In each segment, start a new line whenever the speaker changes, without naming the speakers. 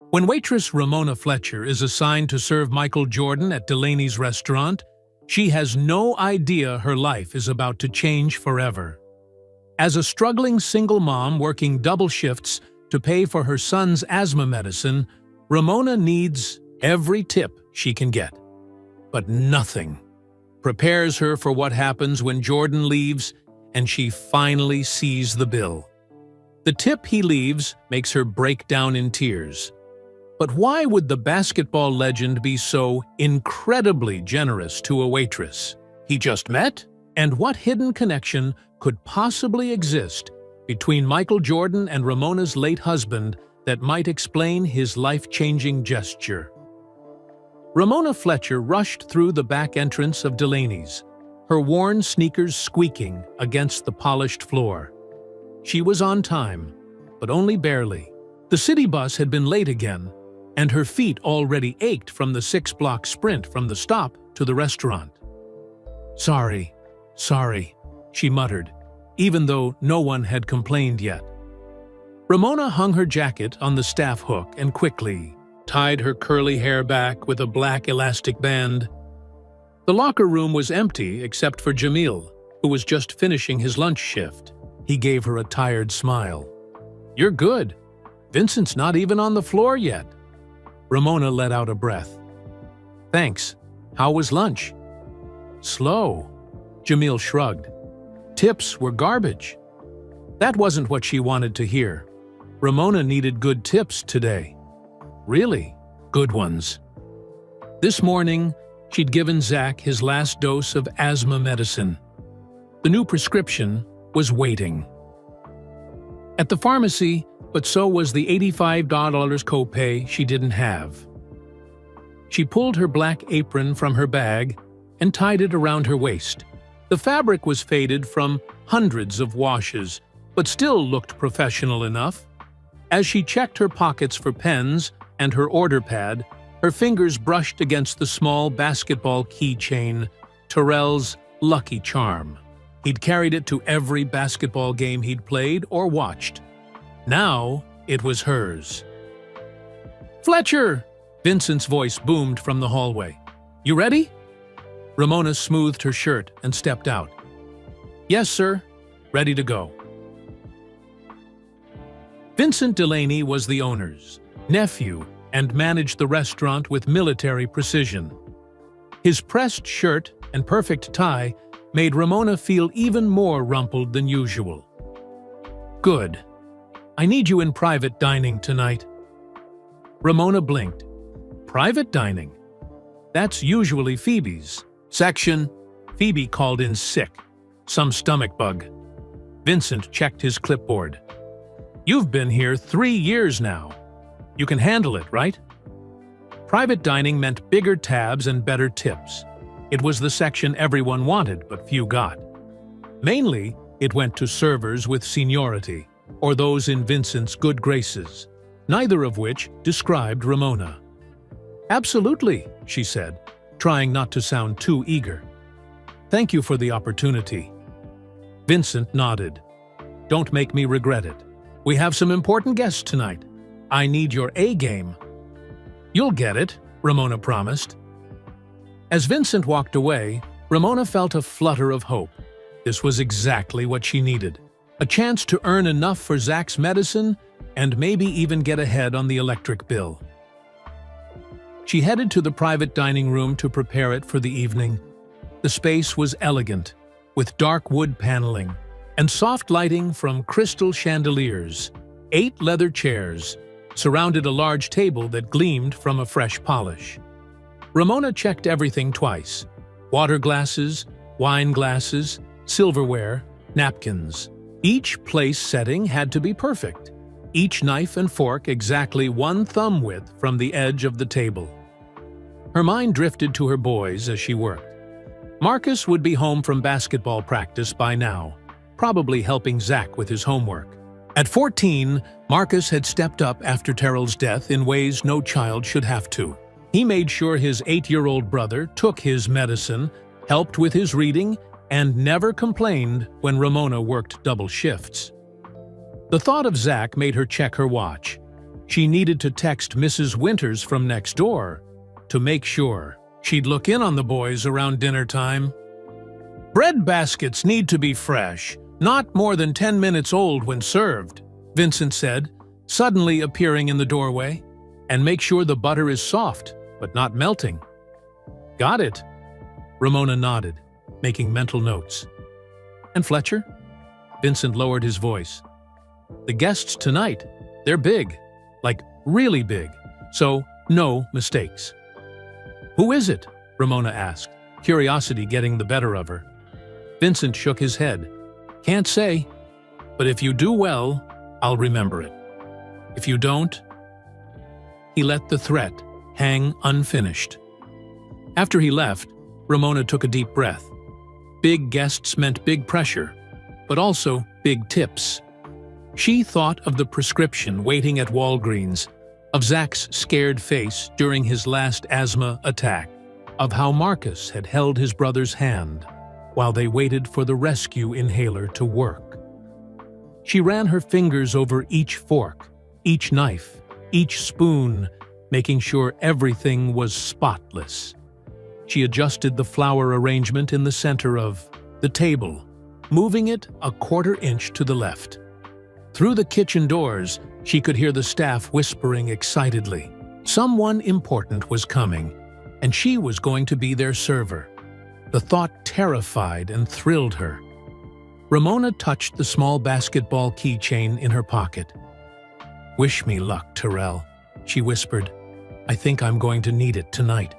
When waitress Ramona Fletcher is assigned to serve Michael Jordan at Delaney's restaurant, she has no idea her life is about to change forever. As a struggling single mom working double shifts to pay for her son's asthma medicine, Ramona needs every tip she can get. But nothing prepares her for what happens when Jordan leaves and she finally sees the bill. The tip he leaves makes her break down in tears. But why would the basketball legend be so incredibly generous to a waitress he just met? And what hidden connection could possibly exist between Michael Jordan and Ramona's late husband that might explain his life-changing gesture? Ramona Fletcher rushed through the back entrance of Delaney's, her worn sneakers squeaking against the polished floor. She was on time, but only barely. The city bus had been late again, and her feet already ached from the 6-block sprint from the stop to the restaurant. Sorry, she muttered, even though no one had complained yet. Ramona hung her jacket on the staff hook and quickly tied her curly hair back with a black elastic band. The locker room was empty except for Jamil, who was just finishing his lunch shift. He gave her a tired smile. "You're good. Vincent's not even on the floor yet." Ramona let out a breath. "Thanks. How was lunch?" "Slow." Jamil shrugged. Tips were garbage. That wasn't what she wanted to hear. Ramona needed good tips today. Really good ones. This morning, she'd given Zach his last dose of asthma medicine. The new prescription was waiting at the pharmacy, but so was the $85 copay she didn't have. She pulled her black apron from her bag and tied it around her waist. The fabric was faded from hundreds of washes, but still looked professional enough. As she checked her pockets for pens and her order pad, her fingers brushed against the small basketball keychain, Terrell's Lucky Charm. He'd carried it to every basketball game he'd played or watched. Now it was hers. "Fletcher!" Vincent's voice boomed from the hallway. "You ready?" Ramona smoothed her shirt and stepped out. "Yes, sir. Ready to go." Vincent Delaney was the owner's nephew and managed the restaurant with military precision. His pressed shirt and perfect tie made Ramona feel even more rumpled than usual. "Good. I need you in private dining tonight." Ramona blinked. "Private dining? That's usually Phoebe's section." Phoebe called in sick. Some stomach bug. Vincent checked his clipboard. "You've been here 3 years now. You can handle it, right?" Private dining meant bigger tabs and better tips. It was the section everyone wanted but few got. Mainly, it went to servers with seniority, or those in Vincent's good graces, neither of which described Ramona. "Absolutely," she said, trying not to sound too eager. "Thank you for the opportunity." Vincent nodded. "Don't make me regret it. We have some important guests tonight. I need your A-game." "You'll get it," Ramona promised. As Vincent walked away, Ramona felt a flutter of hope. This was exactly what she needed. A chance to earn enough for Zach's medicine and maybe even get ahead on the electric bill. She headed to the private dining room to prepare it for the evening. The space was elegant, with dark wood paneling and soft lighting from crystal chandeliers. 8 leather chairs surrounded a large table that gleamed from a fresh polish. Ramona checked everything twice: water glasses, wine glasses, silverware, napkins. Each place setting had to be perfect. Each knife and fork exactly 1 thumb width from the edge of the table. Her mind drifted to her boys as she worked. Marcus would be home from basketball practice by now, probably helping Zach with his homework. At 14, Marcus had stepped up after Terrell's death in ways no child should have to. He made sure his 8-year-old brother took his medicine, helped with his reading, and never complained when Ramona worked double shifts. The thought of Zach made her check her watch. She needed to text Mrs. Winters from next door to make sure. She'd look in on the boys around dinner time. "Bread baskets need to be fresh, not more than 10 minutes old when served," Vincent said, suddenly appearing in the doorway. "And make sure the butter is soft, but not melting." "Got it," Ramona nodded, making mental notes. "And Fletcher?" Vincent lowered his voice. "The guests tonight, they're big, like really big, so no mistakes." "Who is it?" Ramona asked, curiosity getting the better of her. Vincent shook his head. "Can't say, but if you do well, I'll remember it. If you don't..." He let the threat hang unfinished. After he left, Ramona took a deep breath. Big guests meant big pressure, but also big tips. She thought of the prescription waiting at Walgreens, of Zach's scared face during his last asthma attack, of how Marcus had held his brother's hand while they waited for the rescue inhaler to work. She ran her fingers over each fork, each knife, each spoon, making sure everything was spotless. She adjusted the flour arrangement in the center of the table, moving it a quarter-inch to the left. Through the kitchen doors, she could hear the staff whispering excitedly. Someone important was coming, and she was going to be their server. The thought terrified and thrilled her. Ramona touched the small basketball keychain in her pocket. "Wish me luck, Terrell," she whispered. "I think I'm going to need it tonight."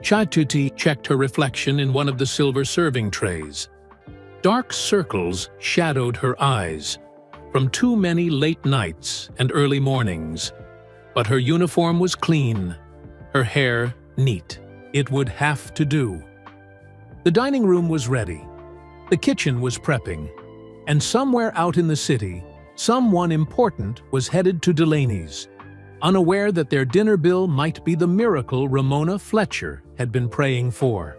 Chaituti checked her reflection in one of the silver serving trays. Dark circles shadowed her eyes from too many late nights and early mornings, but her uniform was clean, her hair neat. It would have to do. The dining room was ready. The kitchen was prepping. And somewhere out in the city, someone important was headed to Delaney's, unaware that their dinner bill might be the miracle Ramona Fletcher had been praying for.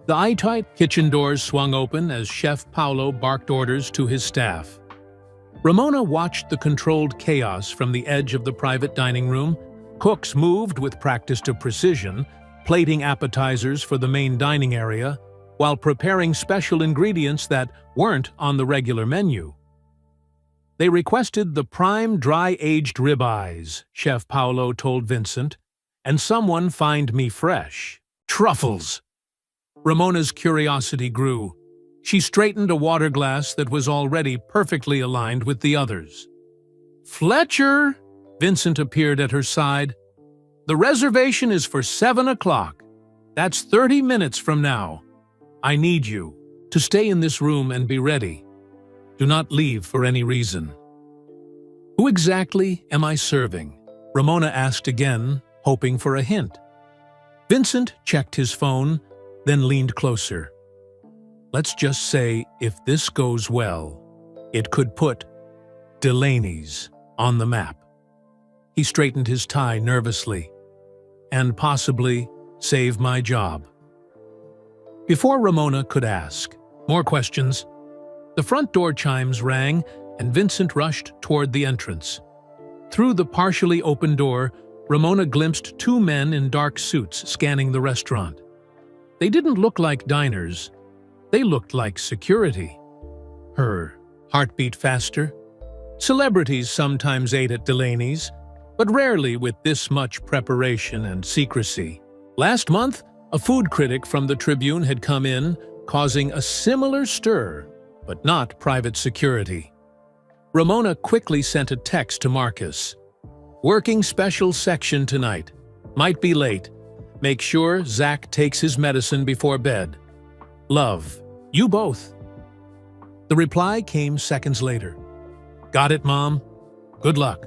The eye-tight kitchen doors swung open as Chef Paolo barked orders to his staff. Ramona watched the controlled chaos from the edge of the private dining room. Cooks moved with practiced precision, plating appetizers for the main dining area, while preparing special ingredients that weren't on the regular menu. They requested the prime dry-aged ribeyes, Chef Paolo told Vincent, and someone find me fresh. Truffles! Ramona's curiosity grew. She straightened a water glass that was already perfectly aligned with the others. "Fletcher!" Vincent appeared at her side. "The reservation is for 7 o'clock. That's 30 minutes from now. I need you to stay in this room and be ready. Do not leave for any reason." "Who exactly am I serving?" Ramona asked again, hoping for a hint. Vincent checked his phone, then leaned closer. "Let's just say if this goes well, it could put Delaney's on the map." He straightened his tie nervously. "And possibly save my job." Before Ramona could ask more questions, the front door chimes rang and Vincent rushed toward the entrance. Through the partially open door, Ramona glimpsed 2 men in dark suits scanning the restaurant. They didn't look like diners. They looked like security. Her heart beat faster. Celebrities sometimes ate at Delaney's, but rarely with this much preparation and secrecy. Last month, a food critic from the Tribune had come in, causing a similar stir, but not private security. Ramona quickly sent a text to Marcus. "Working special section tonight. Might be late. Make sure Zach takes his medicine before bed. Love, you both." The reply came seconds later. "Got it, Mom. Good luck."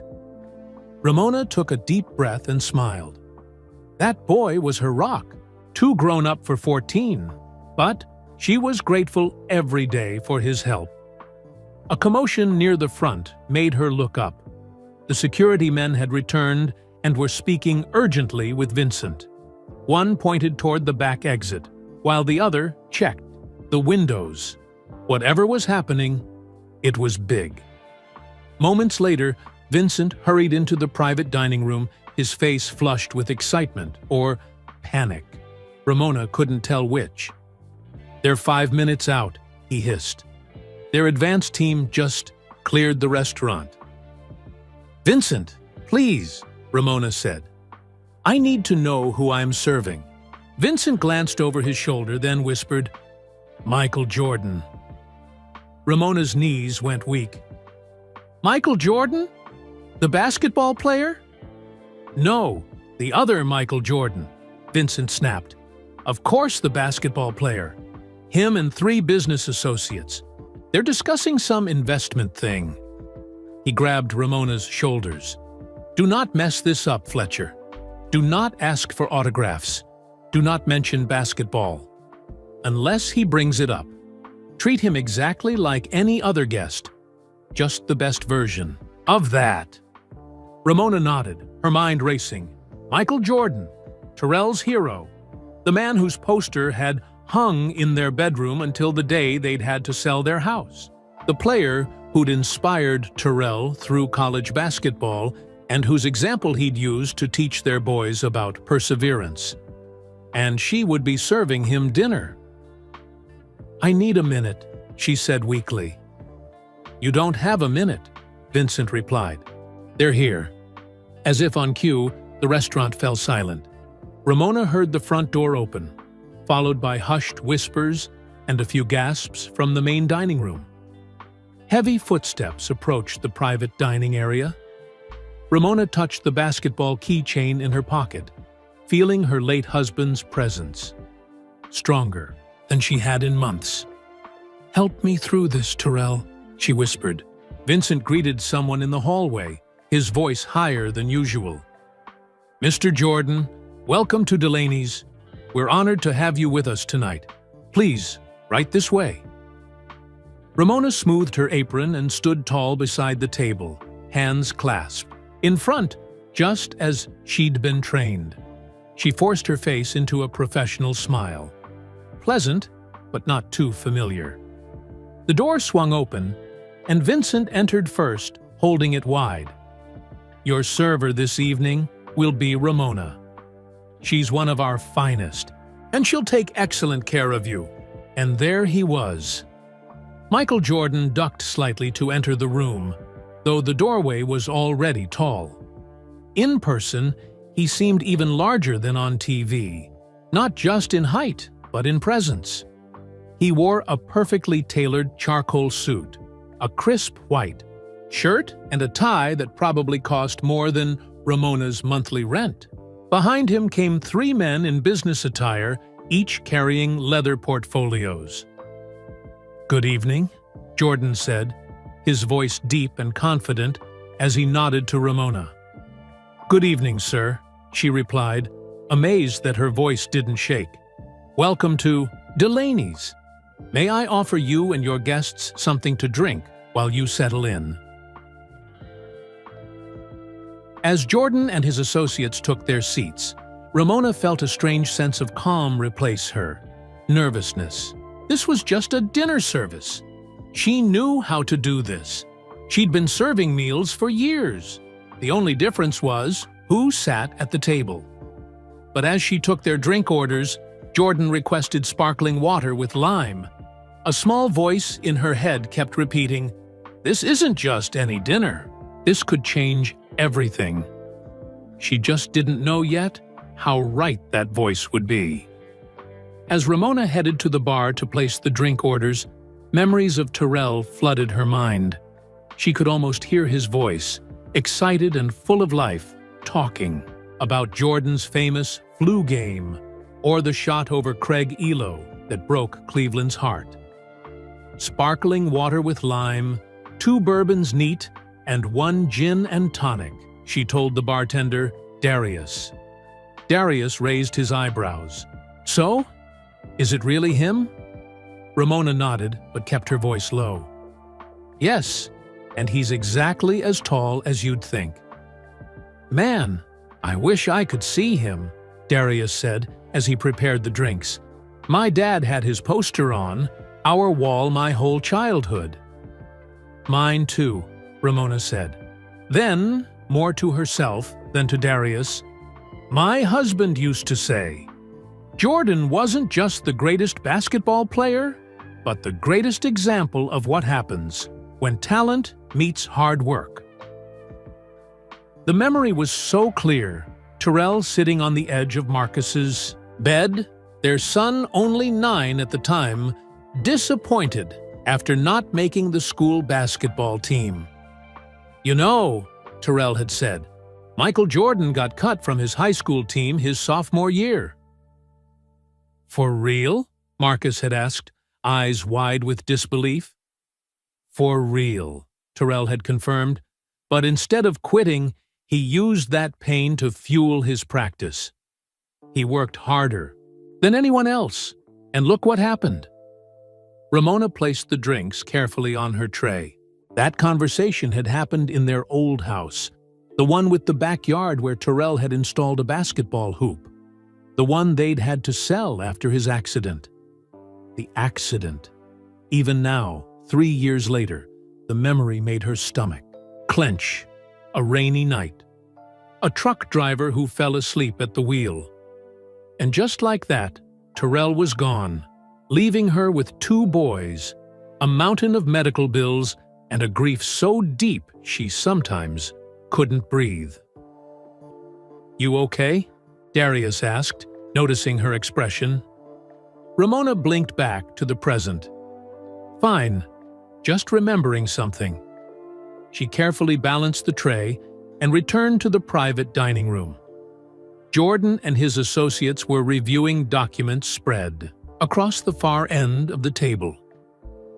Ramona took a deep breath and smiled. That boy was her rock, too grown up for 14, but she was grateful every day for his help. A commotion near the front made her look up. The security men had returned and were speaking urgently with Vincent. One pointed toward the back exit, while the other checked the windows. Whatever was happening, it was big. Moments later, Vincent hurried into the private dining room, his face flushed with excitement or panic. Ramona couldn't tell which. "They're 5 minutes out," he hissed. "Their advance team just cleared the restaurant." "Vincent, please," Ramona said. "I need to know who I'm serving." Vincent glanced over his shoulder, then whispered, "Michael Jordan." Ramona's knees went weak. "Michael Jordan? The basketball player?" "No, the other Michael Jordan," Vincent snapped. "Of course the basketball player. Him and 3 business associates. They're discussing some investment thing." He grabbed Ramona's shoulders. "Do not mess this up, Fletcher. Do not ask for autographs. Do not mention basketball. Unless he brings it up. Treat him exactly like any other guest. Just the best version of that." Ramona nodded, her mind racing. Michael Jordan, Terrell's hero, the man whose poster had hung in their bedroom until the day they'd had to sell their house. The player who'd inspired Terrell through college basketball and whose example he'd used to teach their boys about perseverance. And she would be serving him dinner. "I need a minute," she said weakly. "You don't have a minute," Vincent replied. "They're here." As if on cue, the restaurant fell silent. Ramona heard the front door open, followed by hushed whispers and a few gasps from the main dining room. Heavy footsteps approached the private dining area. Ramona touched the basketball keychain in her pocket, feeling her late husband's presence. Stronger than she had in months. "Help me through this, Terrell," she whispered. Vincent greeted someone in the hallway, his voice higher than usual. "Mr. Jordan, welcome to Delaney's. We're honored to have you with us tonight. Please, right this way." Ramona smoothed her apron and stood tall beside the table, hands clasped. In front, just as she'd been trained. She forced her face into a professional smile. Pleasant, but not too familiar. The door swung open, and Vincent entered first, holding it wide. "Your server this evening will be Ramona. She's one of our finest, and she'll take excellent care of you." And there he was. Michael Jordan ducked slightly to enter the room, though the doorway was already tall. In person, he seemed even larger than on TV, not just in height, but in presence. He wore a perfectly tailored charcoal suit, a crisp white shirt, and a tie that probably cost more than Ramona's monthly rent. Behind him came 3 men in business attire, each carrying leather portfolios. "Good evening," Jordan said, his voice deep and confident as he nodded to Ramona. "Good evening, sir," she replied, amazed that her voice didn't shake. "Welcome to Delaney's. May I offer you and your guests something to drink while you settle in?" As Jordan and his associates took their seats, Ramona felt a strange sense of calm replace her nervousness. This was just a dinner service. She knew how to do this. She'd been serving meals for years. The only difference was who sat at the table. But as she took their drink orders, Jordan requested sparkling water with lime. A small voice in her head kept repeating, "This isn't just any dinner. This could change everything." She just didn't know yet how right that voice would be. As Ramona headed to the bar to place the drink orders, memories of Terrell flooded her mind. She could almost hear his voice, excited and full of life, talking about Jordan's famous flu game or the shot over Craig Elo that broke Cleveland's heart. Sparkling water with lime, 2 bourbons neat, and 1 gin and tonic, she told the bartender, Darius. Darius raised his eyebrows. "So? Is it really him?" Ramona nodded, but kept her voice low. "Yes, and he's exactly as tall as you'd think." "Man, I wish I could see him," Darius said as he prepared the drinks. "My dad had his poster on our wall my whole childhood." "Mine too," Ramona said. Then, more to herself than to Darius, "My husband used to say, Jordan wasn't just the greatest basketball player, but the greatest example of what happens when talent meets hard work." The memory was so clear. Terrell sitting on the edge of Marcus's bed, their son only 9 at the time, disappointed after not making the school basketball team. "You know," Terrell had said, "Michael Jordan got cut from his high school team his sophomore year." "For real?" Marcus had asked, eyes wide with disbelief. "For real," Terrell had confirmed, but instead of quitting, he used that pain to fuel his practice. He worked harder than anyone else, and look what happened. Ramona placed the drinks carefully on her tray. That conversation had happened in their old house, the one with the backyard where Terrell had installed a basketball hoop, the one they'd had to sell after his accident. The accident. Even now, 3 years later, the memory made her stomach clench. A rainy night. A truck driver who fell asleep at the wheel. And just like that, Terrell was gone, leaving her with 2 boys, a mountain of medical bills, and a grief so deep she sometimes couldn't breathe. "You okay?" Darius asked, noticing her expression. Ramona blinked back to the present. "Fine, just remembering something." She carefully balanced the tray and returned to the private dining room. Jordan and his associates were reviewing documents spread across the far end of the table.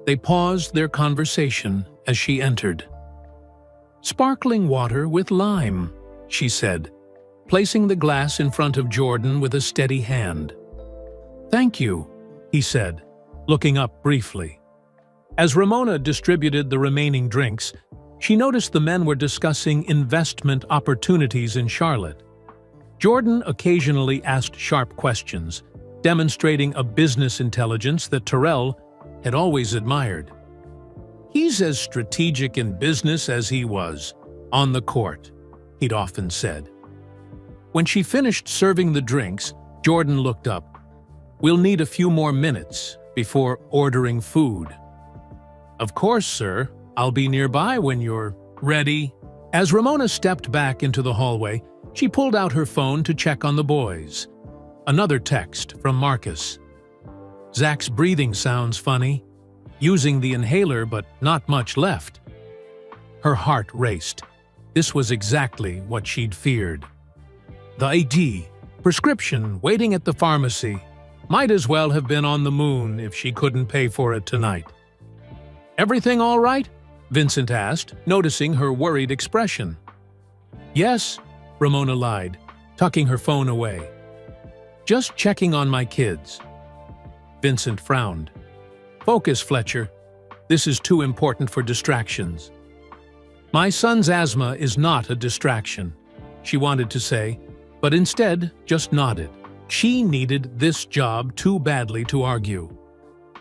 They paused their conversation as she entered. "Sparkling water with lime," she said, placing the glass in front of Jordan with a steady hand. "Thank you," he said, looking up briefly. As Ramona distributed the remaining drinks, she noticed the men were discussing investment opportunities in Charlotte. Jordan occasionally asked sharp questions, demonstrating a business intelligence that Terrell had always admired. "He's as strategic in business as he was on the court," he'd often said. When she finished serving the drinks, Jordan looked up. "We'll need a few more minutes before ordering food." "Of course, sir. I'll be nearby when you're ready." As Ramona stepped back into the hallway, she pulled out her phone to check on the boys. Another text from Marcus. "Zach's breathing sounds funny. Using the inhaler, but not much left." Her heart raced. This was exactly what she'd feared. The ID, prescription waiting at the pharmacy, might as well have been on the moon if she couldn't pay for it tonight. "Everything all right?" Vincent asked, noticing her worried expression. "Yes," Ramona lied, tucking her phone away. "Just checking on my kids." Vincent frowned. "Focus, Fletcher. This is too important for distractions." "My son's asthma is not a distraction," she wanted to say, but instead just nodded. She needed this job too badly to argue.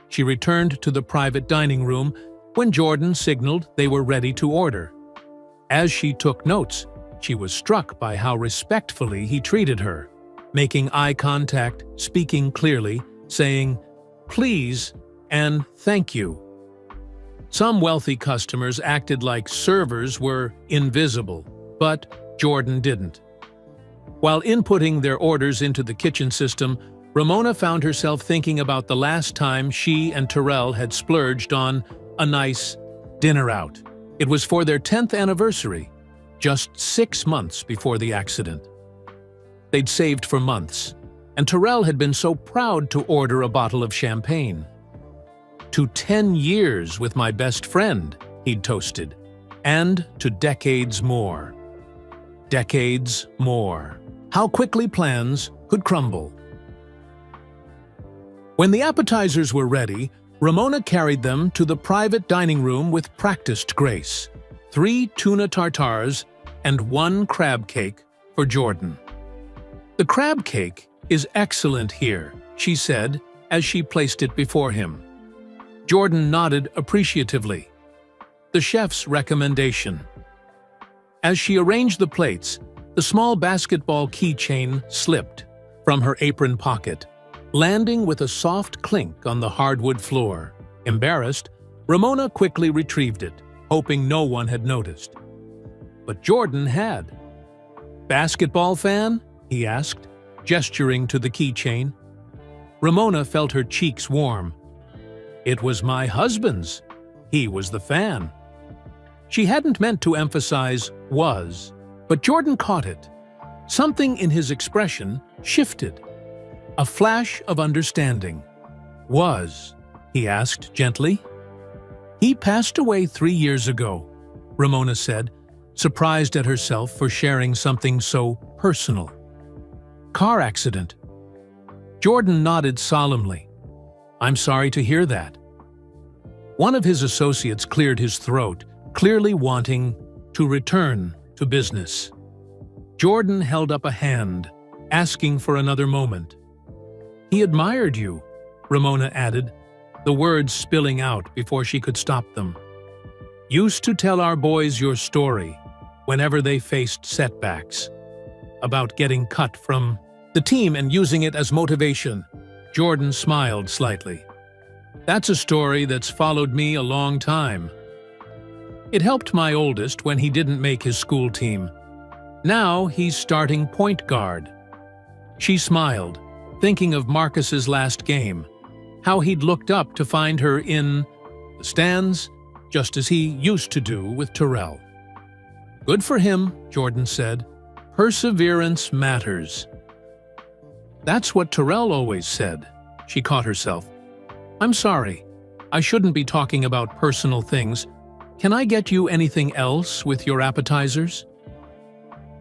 She returned to the private dining room when Jordan signaled they were ready to order. As she took notes, she was struck by how respectfully he treated her, making eye contact, speaking clearly, saying, "Please," and "Thank you." Some wealthy customers acted like servers were invisible, but Jordan didn't. While inputting their orders into the kitchen system, Ramona found herself thinking about the last time she and Terrell had splurged on a nice dinner out. It was for their 10th anniversary, just 6 months before the accident. They'd saved for months, and Terrell had been so proud to order a bottle of champagne. "To 10 years with my best friend," he'd toasted, "and to decades more." Decades more. How quickly plans could crumble. When the appetizers were ready, Ramona carried them to the private dining room with practiced grace. 3 tuna tartars and 1 crab cake for Jordan. "The crab cake is excellent here," she said as she placed it before him. Jordan nodded appreciatively. The chef's recommendation. As she arranged the plates, the small basketball keychain slipped from her apron pocket, landing with a soft clink on the hardwood floor. Embarrassed, Ramona quickly retrieved it, hoping no one had noticed. But Jordan had. "Basketball fan?" he asked, gesturing to the keychain. Ramona felt her cheeks warm. It was my husband's. He was the fan. She hadn't meant to emphasize "was," but Jordan caught it. Something in his expression shifted. A flash of understanding. "Was?" he asked gently. "He passed away 3 years ago," Ramona said, surprised at herself for sharing something so personal. "Car accident." Jordan nodded solemnly. "I'm sorry to hear that." One of his associates cleared his throat, clearly wanting to return to business. Jordan held up a hand, asking for another moment. "He admired you," Ramona added, the words spilling out before she could stop them. "Used to tell our boys your story whenever they faced setbacks, about getting cut from the team and using it as motivation." Jordan smiled slightly. "That's a story that's followed me a long time. It helped my oldest when he didn't make his school team. Now he's starting point guard." She smiled, thinking of Marcus's last game, how he'd looked up to find her in the stands, just as he used to do with Terrell. "Good for him," Jordan said. "Perseverance matters." "That's what Terrell always said." She caught herself. "I'm sorry. I shouldn't be talking about personal things. Can I get you anything else with your appetizers?"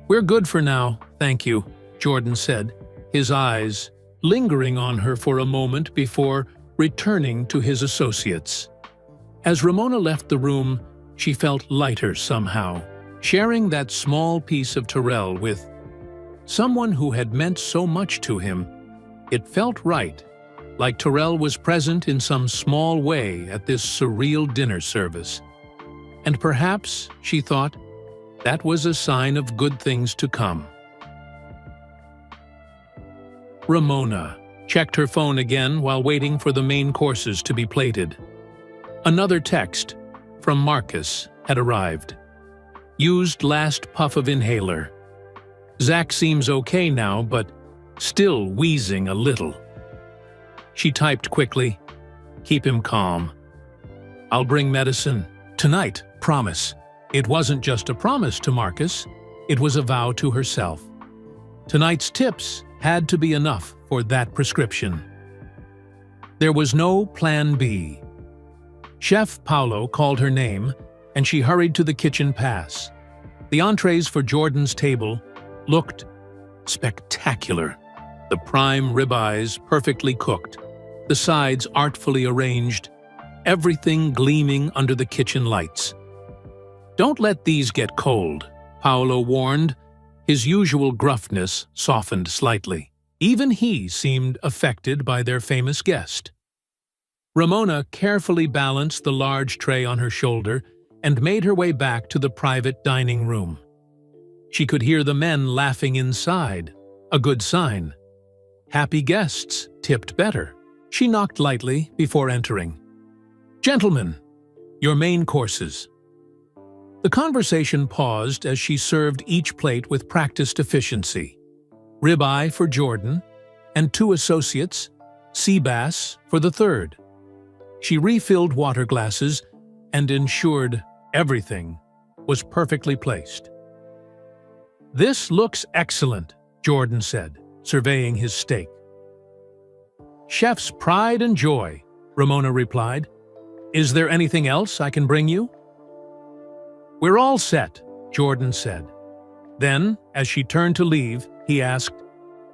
"We're good for now, thank you," Jordan said, his eyes lingering on her for a moment before returning to his associates. As Ramona left the room, she felt lighter somehow, sharing that small piece of Terrell with someone who had meant so much to him. It felt right, like Terrell was present in some small way at this surreal dinner service. And perhaps, she thought, that was a sign of good things to come. Ramona checked her phone again while waiting for the main courses to be plated. Another text from Marcus had arrived. "Used last puff of inhaler. Zach seems okay now, but still wheezing a little." She typed quickly, "Keep him calm. I'll bring medicine tonight, promise." It wasn't just a promise to Marcus, it was a vow to herself. Tonight's tips had to be enough for that prescription. There was no plan B. Chef Paolo called her name, and she hurried to the kitchen pass. The entrees for Jordan's table looked spectacular. The prime ribeyes perfectly cooked, the sides artfully arranged, everything gleaming under the kitchen lights. "Don't let these get cold," Paolo warned. His usual gruffness softened slightly. Even he seemed affected by their famous guest. Ramona carefully balanced the large tray on her shoulder and made her way back to the private dining room. She could hear the men laughing inside, a good sign. Happy guests tipped better. She knocked lightly before entering. "Gentlemen, your main courses." The conversation paused as she served each plate with practiced efficiency. Ribeye for Jordan, and 2 associates, sea bass for the third. She refilled water glasses and ensured everything was perfectly placed. "This looks excellent," Jordan said, surveying his steak. "Chef's pride and joy," Ramona replied. "Is there anything else I can bring you?" "We're all set," Jordan said. Then, as she turned to leave, he asked,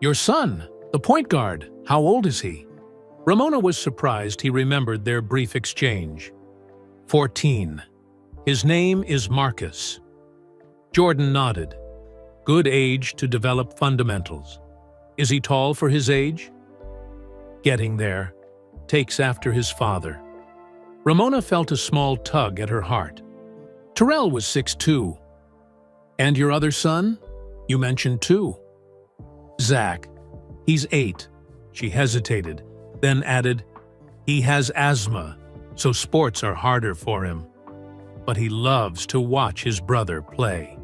"Your son, the point guard, how old is he?" Ramona was surprised he remembered their brief exchange. 14. His name is Marcus. Jordan nodded. Good age to develop fundamentals. Is he tall for his age? Getting there. Takes after his father. Ramona felt a small tug at her heart. Terrell was 6'2". And your other son? You mentioned 2. Zach. He's 8. She hesitated, then added, he has asthma, so sports are harder for him. But he loves to watch his brother play.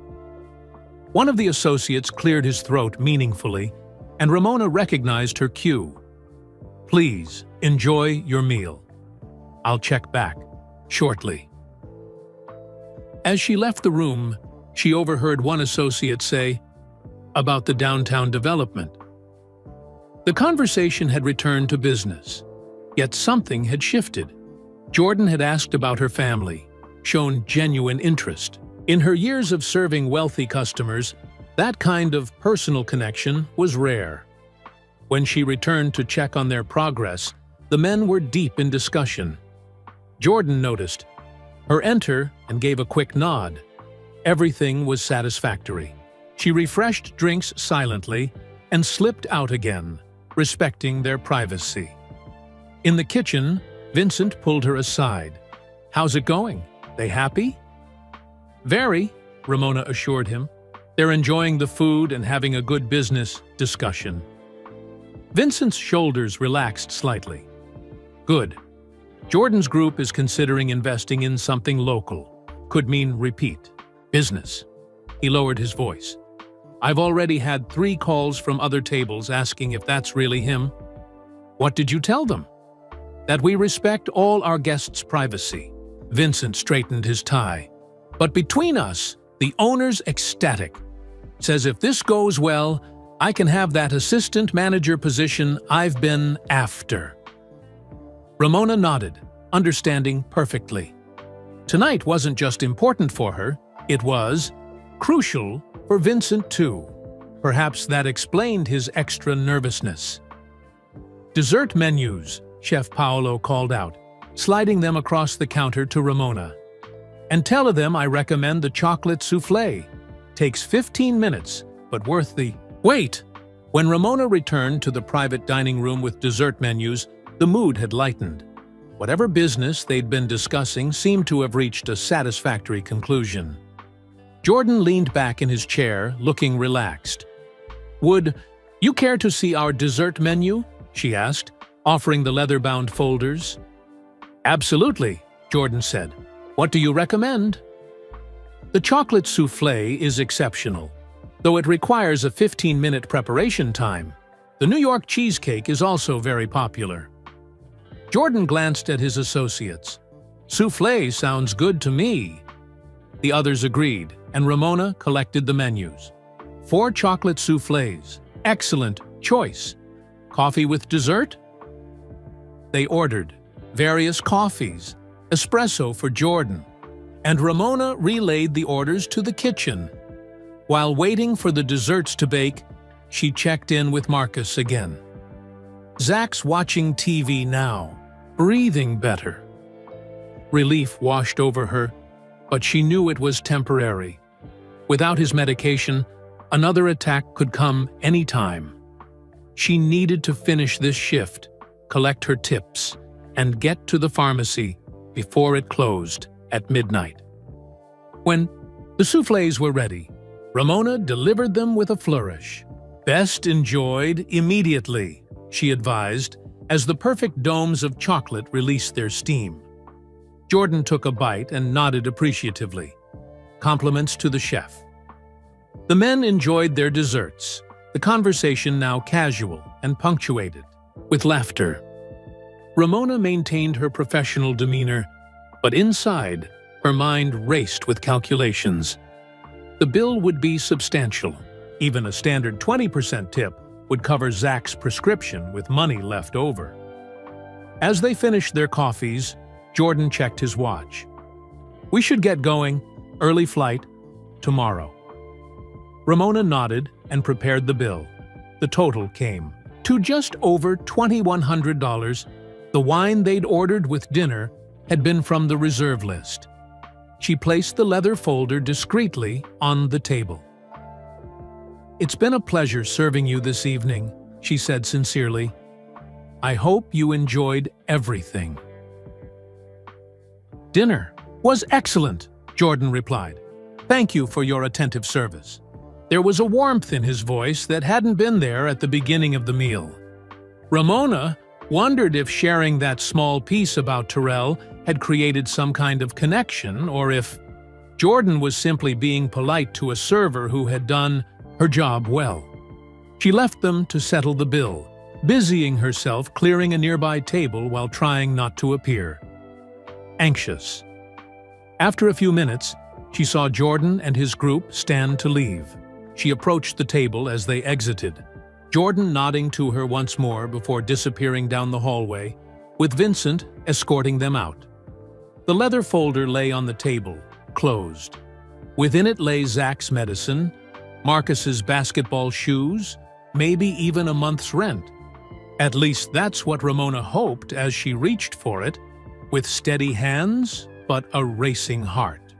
One of the associates cleared his throat meaningfully, and Ramona recognized her cue. Please, enjoy your meal. I'll check back shortly. As she left the room, she overheard one associate say, about the downtown development. The conversation had returned to business, yet something had shifted. Jordan had asked about her family, shown genuine interest. In her years of serving wealthy customers, that kind of personal connection was rare. When she returned to check on their progress, the men were deep in discussion. Jordan noticed her enter and gave a quick nod. Everything was satisfactory. She refreshed drinks silently and slipped out again, respecting their privacy. In the kitchen, Vincent pulled her aside. How's it going? They happy? Very, Ramona assured him. They're enjoying the food and having a good business discussion. Vincent's shoulders relaxed slightly. Good. Jordan's group is considering investing in something local. Could mean repeat business. He lowered his voice. I've already had 3 calls from other tables asking if that's really him. What did you tell them? That we respect all our guests' privacy. Vincent straightened his tie. But between us, the owner's ecstatic. Says if this goes well, I can have that assistant manager position I've been after. Ramona nodded, understanding perfectly. Tonight wasn't just important for her, it was crucial for Vincent too. Perhaps that explained his extra nervousness. Dessert menus, Chef Paolo called out, sliding them across the counter to Ramona. And tell them I recommend the chocolate soufflé. Takes 15 minutes, but worth the wait. When Ramona returned to the private dining room with dessert menus, the mood had lightened. Whatever business they'd been discussing seemed to have reached a satisfactory conclusion. Jordan leaned back in his chair, looking relaxed. Would you care to see our dessert menu? She asked, offering the leather-bound folders. Absolutely, Jordan said. What do you recommend? The chocolate soufflé is exceptional, though it requires a 15-minute preparation time. The New York cheesecake is also very popular. Jordan glanced at his associates. Soufflé sounds good to me. The others agreed, and Ramona collected the menus. 4 chocolate soufflés. Excellent choice. Coffee with dessert? They ordered various coffees, espresso for Jordan, and Ramona relayed the orders to the kitchen. While waiting for the desserts to bake, she checked in with Marcus again. Zach's watching TV now, breathing better. Relief washed over her, but she knew it was temporary. Without his medication, another attack could come any time. She needed to finish this shift, collect her tips, and get to the pharmacy before it closed at midnight. When the soufflés were ready, Ramona delivered them with a flourish. Best enjoyed immediately, she advised, as the perfect domes of chocolate released their steam. Jordan took a bite and nodded appreciatively. Compliments to the chef. The men enjoyed their desserts, the conversation now casual and punctuated with laughter. Ramona maintained her professional demeanor, but inside, her mind raced with calculations. The bill would be substantial. Even a standard 20% tip would cover Zach's prescription with money left over. As they finished their coffees, Jordan checked his watch. We should get going. Early flight tomorrow. Ramona nodded and prepared the bill. The total came to just over $2,100. The wine they'd ordered with dinner had been from the reserve list. She placed the leather folder discreetly on the table. It's been a pleasure serving you this evening, she said sincerely. I hope you enjoyed everything. Dinner was excellent, Jordan replied. "Thank you for your attentive service." There was a warmth in his voice that hadn't been there at the beginning of the meal. Ramona wondered if sharing that small piece about Terrell had created some kind of connection, or if Jordan was simply being polite to a server who had done her job well. She left them to settle the bill, busying herself clearing a nearby table while trying not to appear anxious. After a few minutes, she saw Jordan and his group stand to leave. She approached the table as they exited, Jordan nodding to her once more before disappearing down the hallway, with Vincent escorting them out. The leather folder lay on the table, closed. Within it lay Zach's medicine, Marcus's basketball shoes, maybe even a month's rent. At least that's what Ramona hoped as she reached for it, with steady hands but a racing heart.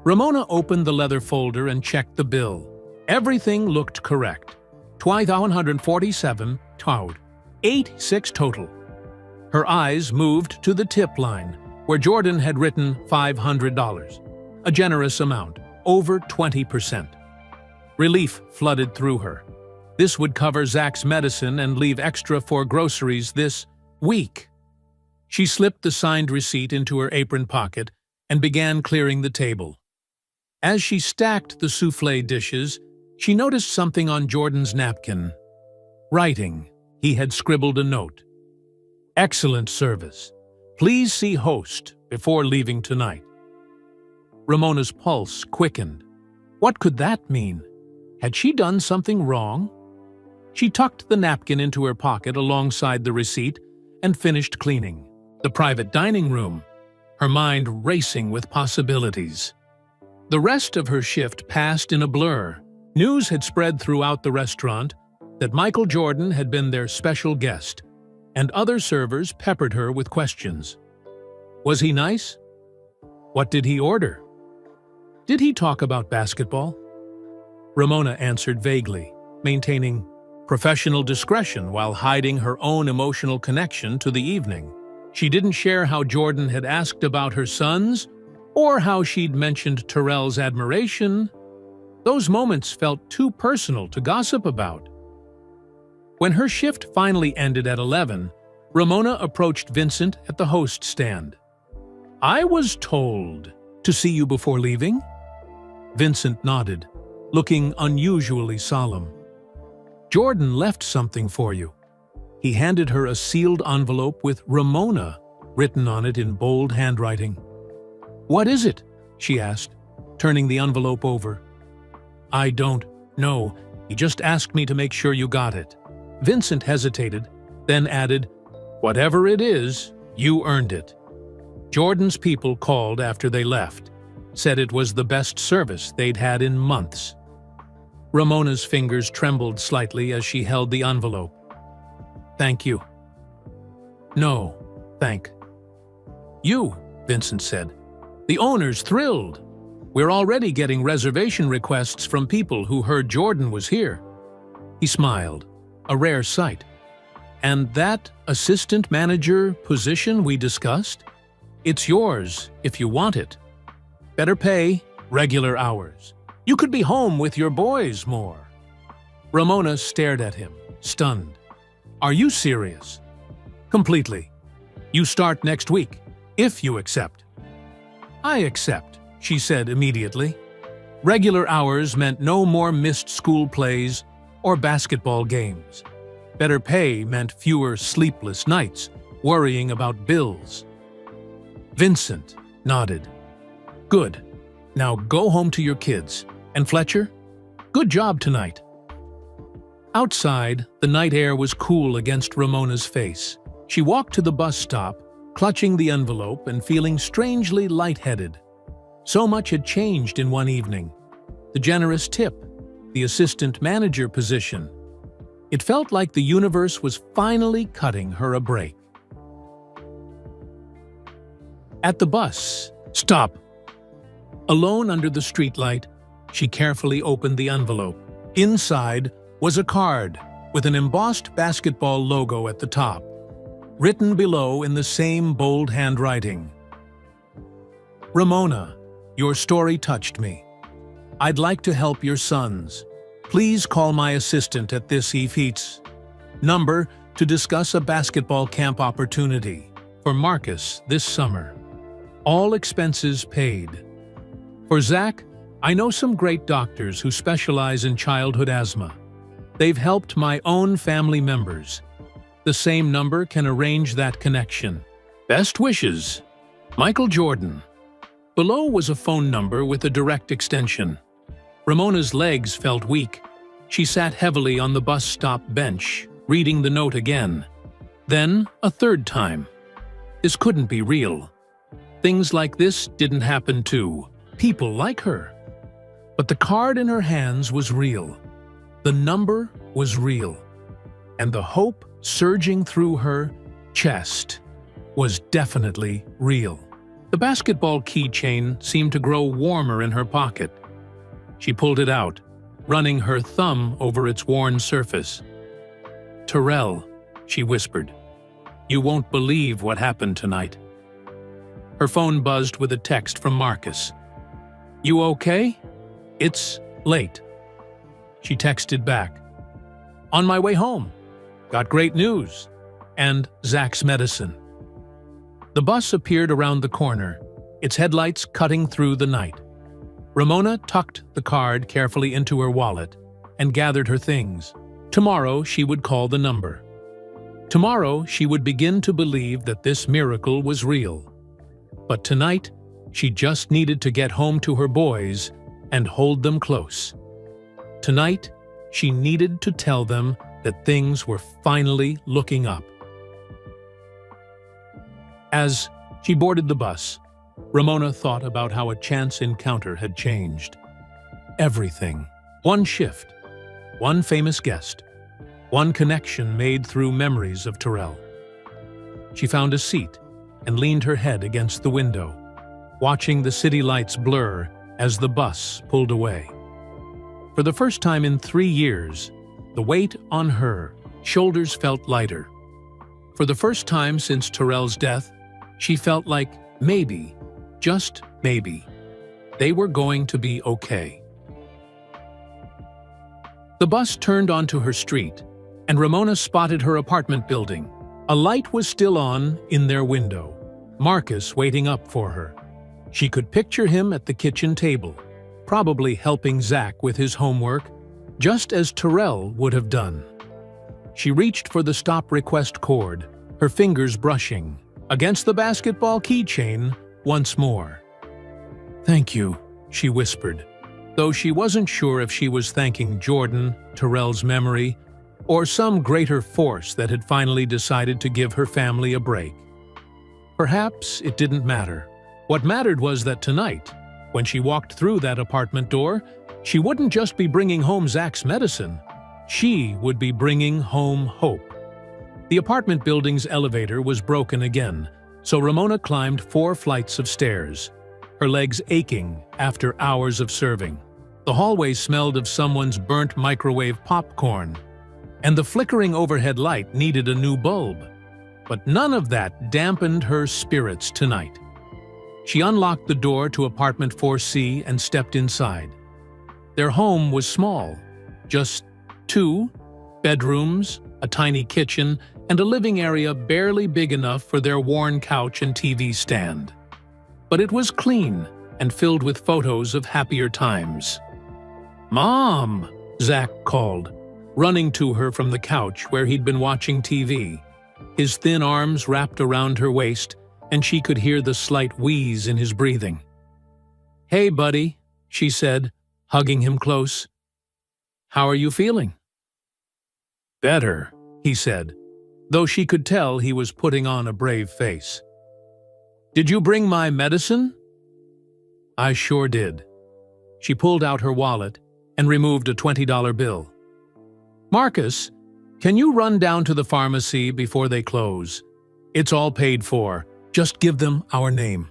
Ramona opened the leather folder and checked the bill. Everything looked correct. $147, 86 total. Her eyes moved to the tip line, where Jordan had written $500, a generous amount, over 20%. Relief flooded through her. This would cover Zach's medicine and leave extra for groceries this week. She slipped the signed receipt into her apron pocket and began clearing the table. As she stacked the soufflé dishes, she noticed something on Jordan's napkin. Writing. He had scribbled a note. "Excellent service. Please see host before leaving tonight." Ramona's pulse quickened. What could that mean? Had she done something wrong? She tucked the napkin into her pocket alongside the receipt and finished cleaning the private dining room, her mind racing with possibilities. The rest of her shift passed in a blur. News had spread throughout the restaurant that Michael Jordan had been their special guest, and other servers peppered her with questions. Was he nice? What did he order? Did he talk about basketball? Ramona answered vaguely, maintaining professional discretion while hiding her own emotional connection to the evening. She didn't share how Jordan had asked about her sons, or how she'd mentioned Terrell's admiration. Those moments felt too personal to gossip about. When her shift finally ended at 11, Ramona approached Vincent at the host stand. "I was told to see you before leaving?" Vincent nodded, looking unusually solemn. "Jordan left something for you." He handed her a sealed envelope with Ramona written on it in bold handwriting. "What is it?" she asked, turning the envelope over. "I don't know. He just asked me to make sure you got it." Vincent hesitated, then added, "Whatever it is, you earned it." Jordan's people called after they left, said it was the best service they'd had in months. Ramona's fingers trembled slightly as she held the envelope. "Thank you." "No, thank you," Vincent said. "The owner's thrilled. We're already getting reservation requests from people who heard Jordan was here." He smiled, a rare sight. "And that assistant manager position we discussed? It's yours if you want it. Better pay, regular hours. You could be home with your boys more." Ramona stared at him, stunned. "Are you serious?" "Completely. You start next week, if you accept." "I accept," she said immediately. Regular hours meant no more missed school plays or basketball games. Better pay meant fewer sleepless nights, worrying about bills. Vincent nodded. "Good. Now go home to your kids. And Fletcher, good job tonight." Outside, the night air was cool against Ramona's face. She walked to the bus stop, clutching the envelope and feeling strangely lightheaded. So much had changed in one evening. The generous tip, the assistant manager position. It felt like the universe was finally cutting her a break. At the bus stop. Alone under the streetlight, she carefully opened the envelope. Inside was a card with an embossed basketball logo at the top, written below in the same bold handwriting. "Ramona, Your story touched me. I'd like to help your sons. Please call my assistant at this EFEATS number to discuss a basketball camp opportunity for Marcus this summer. All expenses paid. For Zach, I know some great doctors who specialize in childhood asthma. They've helped my own family members. The same number can arrange that connection. Best wishes, Michael Jordan. Below was a phone number with a direct extension. Ramona's legs felt weak. She sat heavily on the bus stop bench, reading the note again. Then, a third time. This couldn't be real. Things like this didn't happen to people like her. But the card in her hands was real. The number was real. And the hope surging through her chest was definitely real. The basketball keychain seemed to grow warmer in her pocket. She pulled it out, running her thumb over its worn surface. "Terrell," she whispered, "you won't believe what happened tonight." Her phone buzzed with a text from Marcus. "You okay? It's late." She texted back. "On my way home. Got great news. And Zach's medicine." The bus appeared around the corner, its headlights cutting through the night. Ramona tucked the card carefully into her wallet and gathered her things. Tomorrow she would call the number. Tomorrow she would begin to believe that this miracle was real. But tonight, she just needed to get home to her boys and hold them close. Tonight, she needed to tell them that things were finally looking up. As she boarded the bus, Ramona thought about how a chance encounter had changed everything. One shift, one famous guest, one connection made through memories of Terrell. She found a seat and leaned her head against the window, watching the city lights blur as the bus pulled away. For the first time in 3 years, the weight on her shoulders felt lighter. For the first time since Terrell's death, she felt like maybe, just maybe, they were going to be okay. The bus turned onto her street, and Ramona spotted her apartment building. A light was still on in their window, Marcus waiting up for her. She could picture him at the kitchen table, probably helping Zach with his homework, just as Terrell would have done. She reached for the stop request cord, her fingers brushing against the basketball keychain once more. "Thank you," she whispered, though she wasn't sure if she was thanking Jordan, Terrell's memory, or some greater force that had finally decided to give her family a break. Perhaps it didn't matter. What mattered was that tonight, when she walked through that apartment door, she wouldn't just be bringing home Zach's medicine. She would be bringing home hope. The apartment building's elevator was broken again, so Ramona climbed 4 flights of stairs, her legs aching after hours of serving. The hallway smelled of someone's burnt microwave popcorn, and the flickering overhead light needed a new bulb. But none of that dampened her spirits tonight. She unlocked the door to apartment 4C and stepped inside. Their home was small, just 2 bedrooms, a tiny kitchen, and a living area barely big enough for their worn couch and TV stand. But it was clean and filled with photos of happier times. "Mom!" Zach called, running to her from the couch where he'd been watching TV. His thin arms wrapped around her waist, and she could hear the slight wheeze in his breathing. "Hey, buddy," she said, hugging him close. "How are you feeling?" "Better," he said, though she could tell he was putting on a brave face. "Did you bring my medicine?" "I sure did." She pulled out her wallet and removed a $20 bill. "Marcus, can you run down to the pharmacy before they close? It's all paid for. Just give them our name."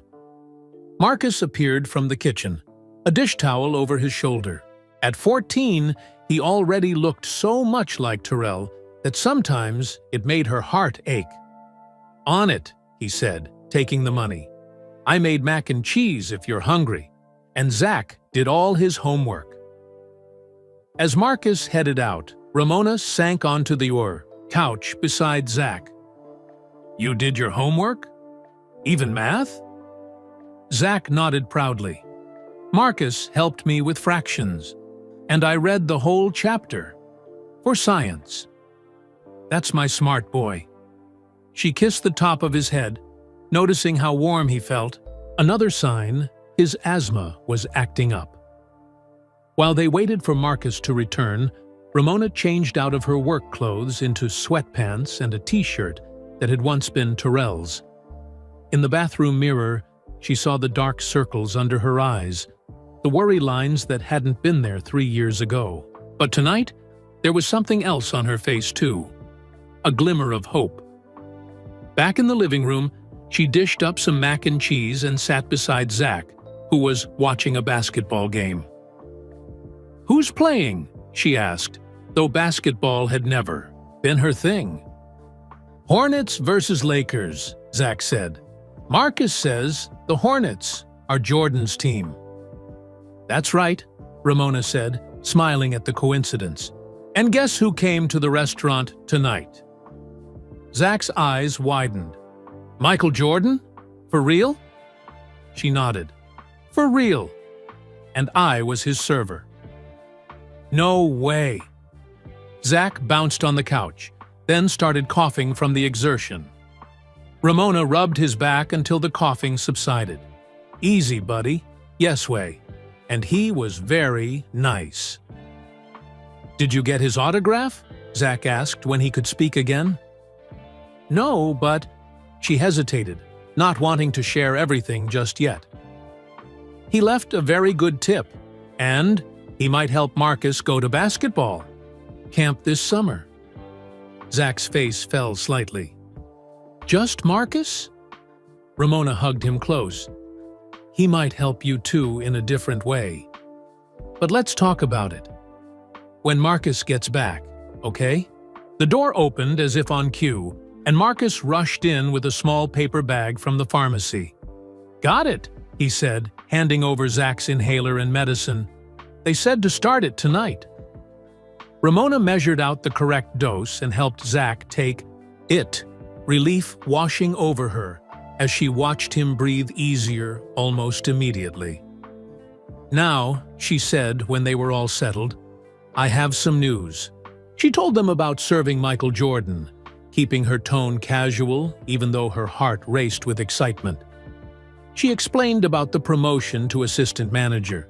Marcus appeared from the kitchen, a dish towel over his shoulder. At 14, he already looked so much like Terrell that sometimes it made her heart ache. "On it," he said, taking the money. "I made mac and cheese if you're hungry." and Zach did all his homework. As Marcus headed out, Ramona sank onto the couch beside Zach. "You did your homework? Even math?" Zach nodded proudly. "Marcus helped me with fractions, and I read the whole chapter. For science. That's my smart boy." She kissed the top of his head, noticing how warm he felt, another sign his asthma was acting up. While they waited for Marcus to return, Ramona changed out of her work clothes into sweatpants and a t-shirt that had once been Terrell's. In the bathroom mirror, she saw the dark circles under her eyes, the worry lines that hadn't been there 3 years ago. But tonight, there was something else on her face too, a glimmer of hope. Back in the living room, she dished up some mac and cheese and sat beside Zach, who was watching a basketball game. "Who's playing?" she asked, though basketball had never been her thing. "Hornets versus Lakers," Zach said. "Marcus says the Hornets are Jordan's team." "That's right," Ramona said, smiling at the coincidence. "And guess who came to the restaurant tonight?" Zach's eyes widened. "Michael Jordan? For real?" She nodded. "For real. And I was his server." "No way." Zach bounced on the couch, then started coughing from the exertion. Ramona rubbed his back until the coughing subsided. "Easy, buddy. Yes way." And he was very nice. "Did you get his autograph?" Zach asked when he could speak again. "No, but—" She hesitated, not wanting to share everything just yet. "He left a very good tip, and he might help Marcus go to basketball camp this summer." Zach's face fell slightly. "Just Marcus?" Ramona hugged him close. "He might help you too in a different way. But let's talk about it when Marcus gets back, okay?" The door opened as if on cue, and Marcus rushed in with a small paper bag from the pharmacy. "Got it," he said, handing over Zach's inhaler and medicine. "They said to start it tonight." Ramona measured out the correct dose and helped Zach take it, relief washing over her as she watched him breathe easier almost immediately. "Now," she said when they were all settled, "I have some news." She told them about serving Michael Jordan, keeping her tone casual even though her heart raced with excitement. She explained about the promotion to assistant manager,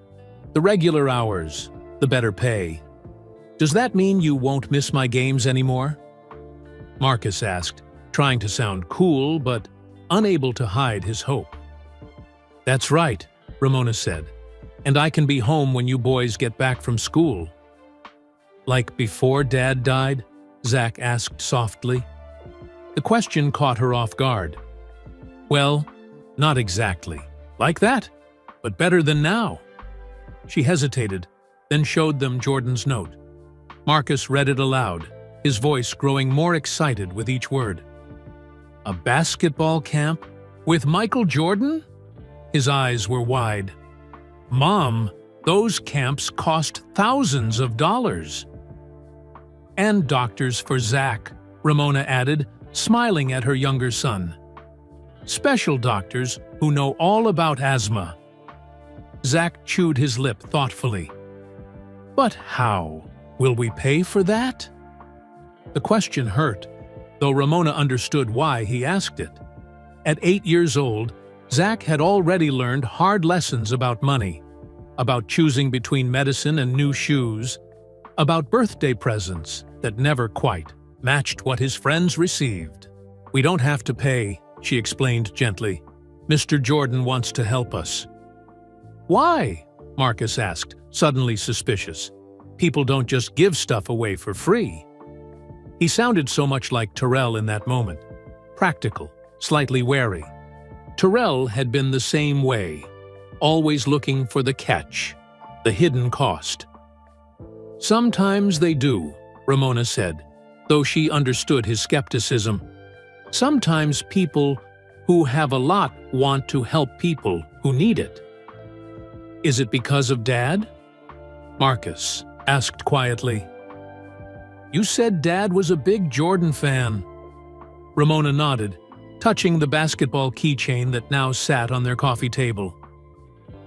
the regular hours, the better pay. "Does that mean you won't miss my games anymore?" Marcus asked, trying to sound cool but unable to hide his hope. "That's right," Ramona said, "and I can be home when you boys get back from school." "Like before Dad died?" Zach asked softly. The question caught her off guard. "Well, not exactly. Like that, but better than now." She hesitated, then showed them Jordan's note. Marcus read it aloud, his voice growing more excited with each word. "A basketball camp? With Michael Jordan?" His eyes were wide. "Mom, those camps cost thousands of dollars." "And doctors for Zach," Ramona added, smiling at her younger son. "Special doctors who know all about asthma." Zach chewed his lip thoughtfully. "But how? Will we pay for that?" The question hurt, though Ramona understood why he asked it. At 8 years old, Zach had already learned hard lessons about money, about choosing between medicine and new shoes, about birthday presents that never quite matched what his friends received. "We don't have to pay," she explained gently. "Mr. Jordan wants to help us." "Why?" Marcus asked, suddenly suspicious. "People don't just give stuff away for free." He sounded so much like Terrell in that moment. Practical, slightly wary. Terrell had been the same way, always looking for the catch, the hidden cost. "Sometimes they do," Ramona said, though she understood his skepticism. "Sometimes people who have a lot want to help people who need it." Is it because of Dad? Marcus asked quietly. You said Dad was a big Jordan fan. Ramona nodded, touching the basketball keychain that now sat on their coffee table.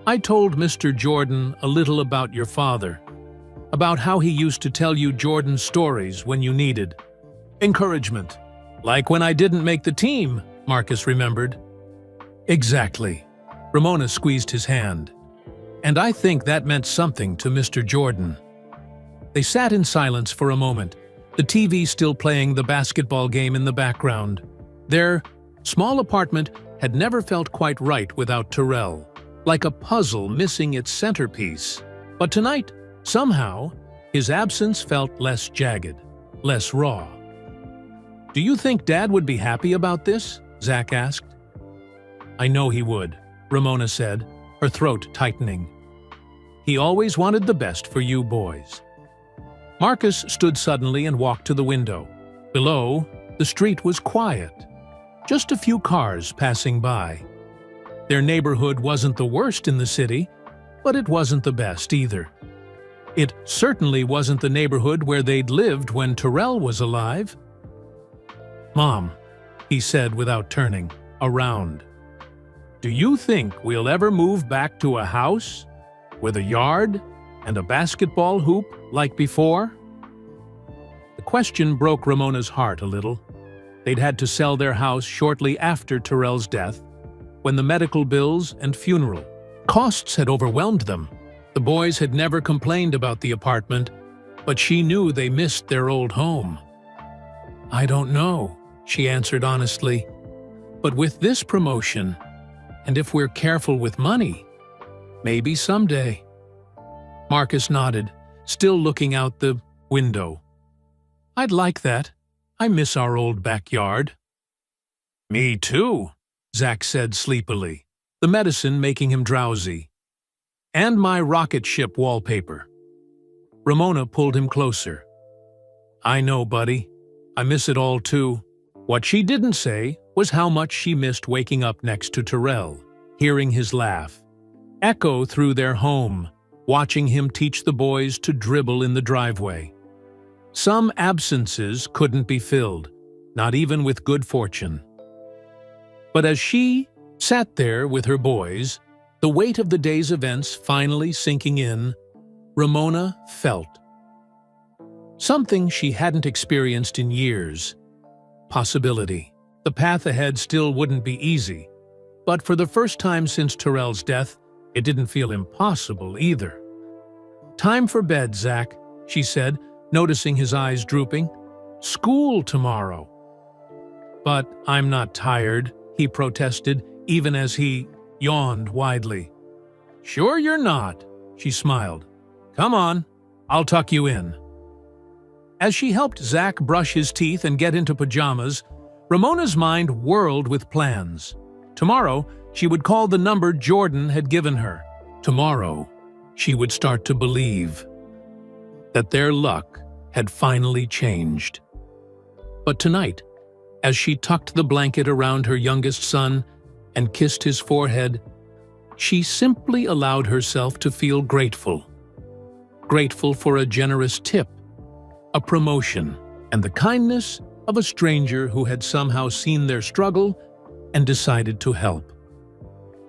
I told Mr. Jordan a little about your father, about how he used to tell you Jordan stories when you needed encouragement. Like when I didn't make the team, Marcus remembered. Exactly. Ramona squeezed his hand. And I think that meant something to Mr. Jordan. They sat in silence for a moment, the TV still playing the basketball game in the background. Their small apartment had never felt quite right without Terrell, like a puzzle missing its centerpiece. But tonight, somehow, his absence felt less jagged, less raw. Do you think Dad would be happy about this? Zach asked. I know he would, Ramona said, her throat tightening. He always wanted the best for you boys. Marcus stood suddenly and walked to the window. Below, the street was quiet. Just a few cars passing by. Their neighborhood wasn't the worst in the city, but it wasn't the best either. It certainly wasn't the neighborhood where they'd lived when Terrell was alive. Mom, he said without turning around. Do you think we'll ever move back to a house with a yard and a basketball hoop like before? The question broke Ramona's heart a little. They'd had to sell their house shortly after Terrell's death, when the medical bills and funeral costs had overwhelmed them. The boys had never complained about the apartment, but she knew they missed their old home. I don't know, she answered honestly. But with this promotion, and if we're careful with money, maybe someday. Marcus nodded, still looking out the window. I'd like that. I miss our old backyard. Me too, Zach said sleepily, the medicine making him drowsy. And my rocket ship wallpaper. Ramona pulled him closer. I know, buddy. I miss it all too. What she didn't say was how much she missed waking up next to Terrell, hearing his laugh echo through their home, watching him teach the boys to dribble in the driveway. Some absences couldn't be filled, not even with good fortune. But as she sat there with her boys, the weight of the day's events finally sinking in, Ramona felt something she hadn't experienced in years. Possibility. The path ahead still wouldn't be easy, but for the first time since Terrell's death, it didn't feel impossible either. Time for bed, Zach, she said, noticing his eyes drooping. School tomorrow. But I'm not tired, he protested, even as he yawned widely. Sure you're not, she smiled. Come on, I'll tuck you in. As she helped Zach brush his teeth and get into pajamas, Ramona's mind whirled with plans. Tomorrow, she would call the number Jordan had given her. Tomorrow, she would start to believe that their luck had finally changed. But tonight, as she tucked the blanket around her youngest son and kissed his forehead, she simply allowed herself to feel grateful. Grateful for a generous tip, a promotion, and the kindness of a stranger who had somehow seen their struggle and decided to help.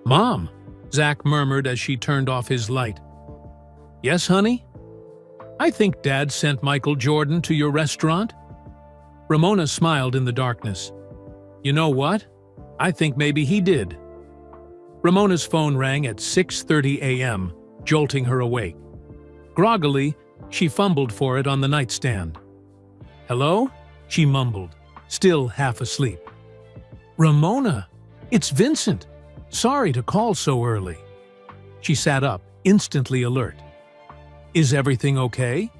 Mom, Zach murmured as she turned off his light. Yes, honey? I think Dad sent Michael Jordan to your restaurant. Ramona smiled in the darkness. You know what? I think maybe he did. Ramona's phone rang at 6:30 a.m., jolting her awake. Groggily, she fumbled for it on the nightstand. Hello? She mumbled, still half asleep. Ramona, it's Vincent. Sorry to call so early. She sat up, instantly alert. Is everything okay?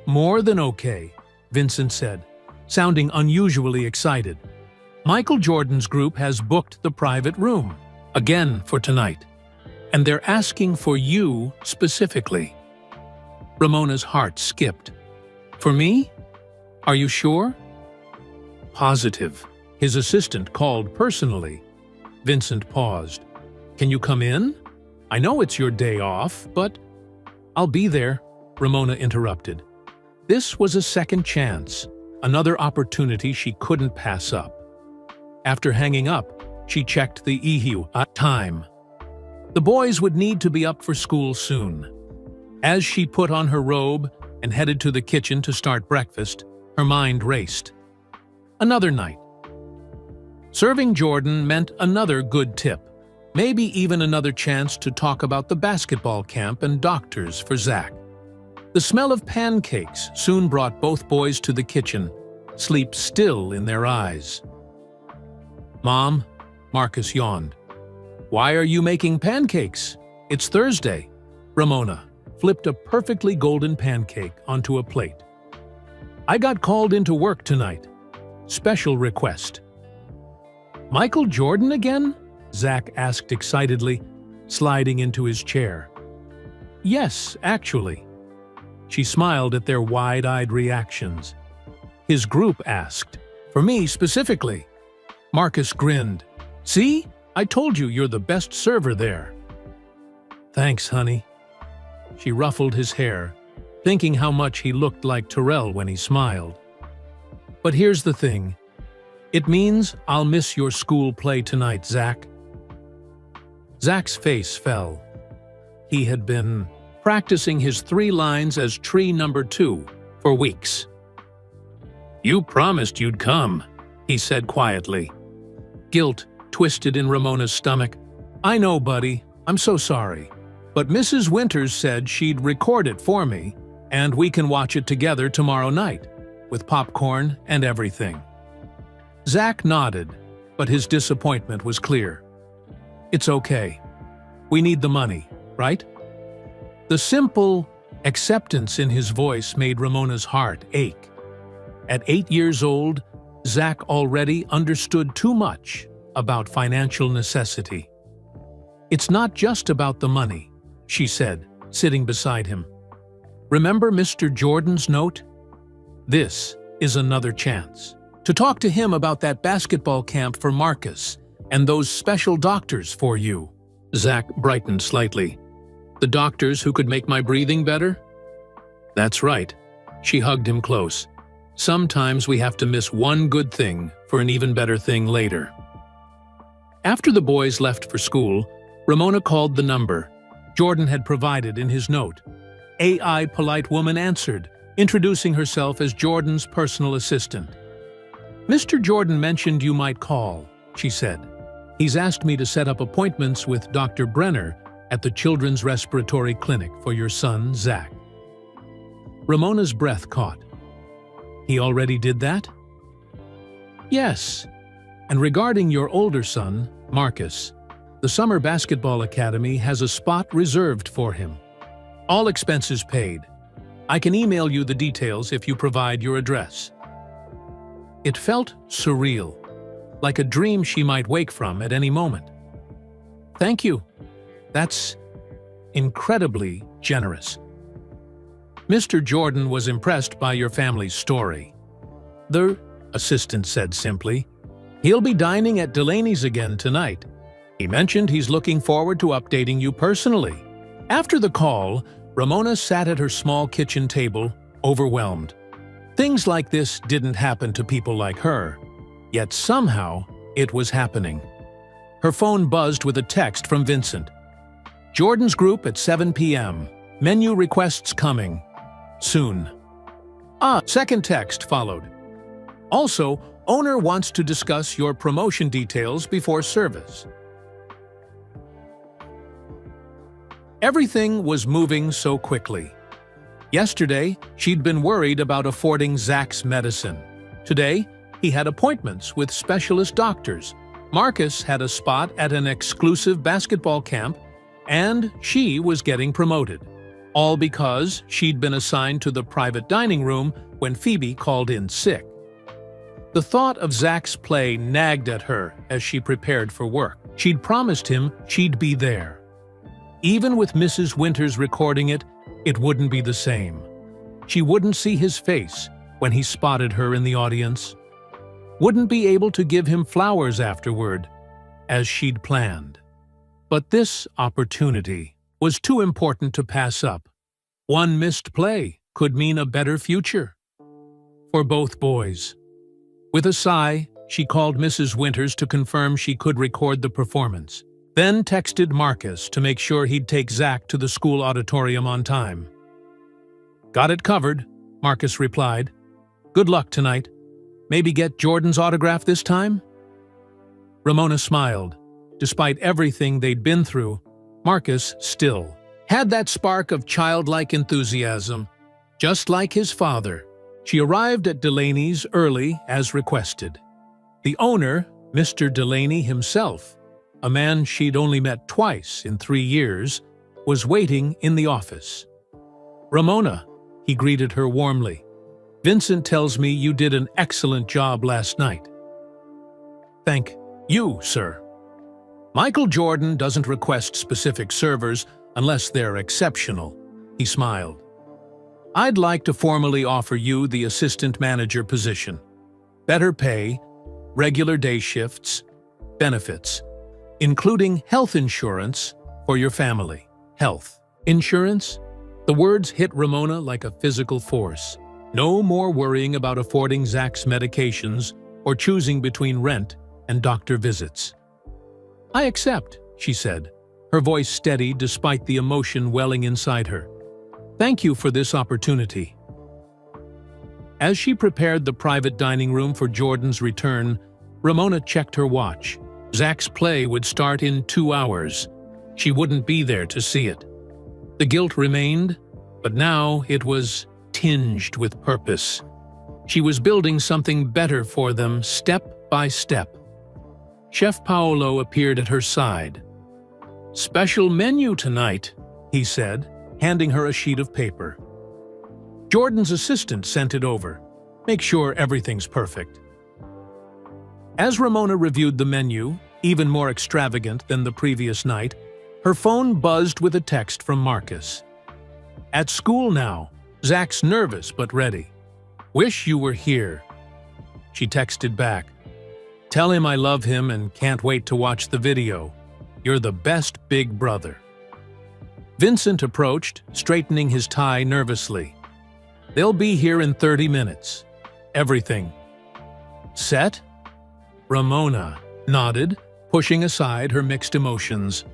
More than okay, Vincent said, sounding unusually excited. Michael Jordan's group has booked the private room, again for tonight, and they're asking for you specifically. Ramona's heart skipped. For me? Are you sure? Positive. His assistant called personally. Vincent paused. Can you come in? I know it's your day off, but I'll be there, Ramona interrupted. This was a second chance, another opportunity she couldn't pass up. After hanging up, she checked the time. The boys would need to be up for school soon. As she put on her robe and headed to the kitchen to start breakfast, her mind raced. Another night. Serving Jordan meant another good tip, maybe even another chance to talk about the basketball camp and doctors for Zach. The smell of pancakes soon brought both boys to the kitchen, sleep still in their eyes. "Mom," Marcus yawned. "Why are you making pancakes? It's Thursday." Ramona flipped a perfectly golden pancake onto a plate. "I got called into work tonight. Special request." "Michael Jordan again?" Zach asked excitedly, sliding into his chair. "Yes, actually." She smiled at their wide-eyed reactions. His group asked, "For me specifically?" Marcus grinned. "See? I told you you're the best server there." "Thanks, honey." She ruffled his hair, thinking how much he looked like Terrell when he smiled. "But here's the thing. It means I'll miss your school play tonight, Zach." Zach's face fell. He had been practicing his 3 lines as tree number 2 for weeks. "You promised you'd come," he said quietly. Guilt twisted in Ramona's stomach. "I know, buddy. I'm so sorry. But Mrs. Winters said she'd record it for me, and we can watch it together tomorrow night, with popcorn and everything." Zach nodded, but his disappointment was clear. "It's okay. We need the money, right?" The simple acceptance in his voice made Ramona's heart ache. At 8 years old, Zach already understood too much about financial necessity. "It's not just about the money," she said, sitting beside him. "Remember Mr. Jordan's note? This is another chance to talk to him about that basketball camp for Marcus and those special doctors for you." Zach brightened slightly. "The doctors who could make my breathing better?" "That's right." She hugged him close. "Sometimes we have to miss one good thing for an even better thing later." After the boys left for school, Ramona called the number Jordan had provided in his note. AI polite woman answered, introducing herself as Jordan's personal assistant. "Mr. Jordan mentioned you might call," she said. "He's asked me to set up appointments with Dr. Brenner at the Children's Respiratory Clinic for your son, Zach." Ramona's breath caught. "He already did that?" "Yes. And regarding your older son, Marcus, the Summer Basketball Academy has a spot reserved for him. All expenses paid. I can email you the details if you provide your address." It felt surreal, like a dream she might wake from at any moment. "Thank you. That's incredibly generous." "Mr. Jordan was impressed by your family's story." The assistant said simply, "He'll be dining at Delaney's again tonight. He mentioned he's looking forward to updating you personally." After the call, Ramona sat at her small kitchen table, overwhelmed. Things like this didn't happen to people like her, yet somehow it was happening. Her phone buzzed with a text from Vincent. "Jordan's group at 7 p.m. Menu requests coming. Soon." Second text followed. "Also, owner wants to discuss your promotion details before service." Everything was moving so quickly. Yesterday, she'd been worried about affording Zach's medicine. Today, he had appointments with specialist doctors. Marcus had a spot at an exclusive basketball camp, and she was getting promoted. All because she'd been assigned to the private dining room when Phoebe called in sick. The thought of Zach's play nagged at her as she prepared for work. She'd promised him she'd be there. Even with Mrs. Winters recording it, it wouldn't be the same. She wouldn't see his face when he spotted her in the audience. Wouldn't be able to give him flowers afterward, as she'd planned. But this opportunity was too important to pass up. One missed play could mean a better future for both boys. With a sigh, she called Mrs. Winters to confirm she could record the performance, then texted Marcus to make sure he'd take Zach to the school auditorium on time. "Got it covered," Marcus replied. "Good luck tonight. Maybe get Jordan's autograph this time?" Ramona smiled. Despite everything they'd been through, Marcus still had that spark of childlike enthusiasm, just like his father. She arrived at Delaney's early as requested. The owner, Mr. Delaney himself, a man she'd only met twice in 3 years, was waiting in the office. "Ramona," he greeted her warmly, "Vincent tells me you did an excellent job last night." "Thank you, sir." "Michael Jordan doesn't request specific servers unless they're exceptional," he smiled. "I'd like to formally offer you the assistant manager position. Better pay, regular day shifts, benefits, including health insurance for your family." Health insurance? The words hit Ramona like a physical force. No more worrying about affording Zach's medications or choosing between rent and doctor visits. "I accept," she said, her voice steady despite the emotion welling inside her. "Thank you for this opportunity." As she prepared the private dining room for Jordan's return, Ramona checked her watch. Zach's play would start in 2 hours. She wouldn't be there to see it. The guilt remained, but now it was tinged with purpose. She was building something better for them step by step. Chef Paolo appeared at her side. "Special menu tonight," he said, handing her a sheet of paper. Jordan's assistant sent it over. "Make sure everything's perfect." As Ramona reviewed the menu, even more extravagant than the previous night, her phone buzzed with a text from Marcus. "At school now. Zach's nervous but ready. Wish you were here." She texted back. "Tell him I love him and can't wait to watch the video. You're the best big brother." Vincent approached, straightening his tie nervously. "They'll be here in 30 minutes. Everything set?" Ramona nodded, pushing aside her mixed emotions.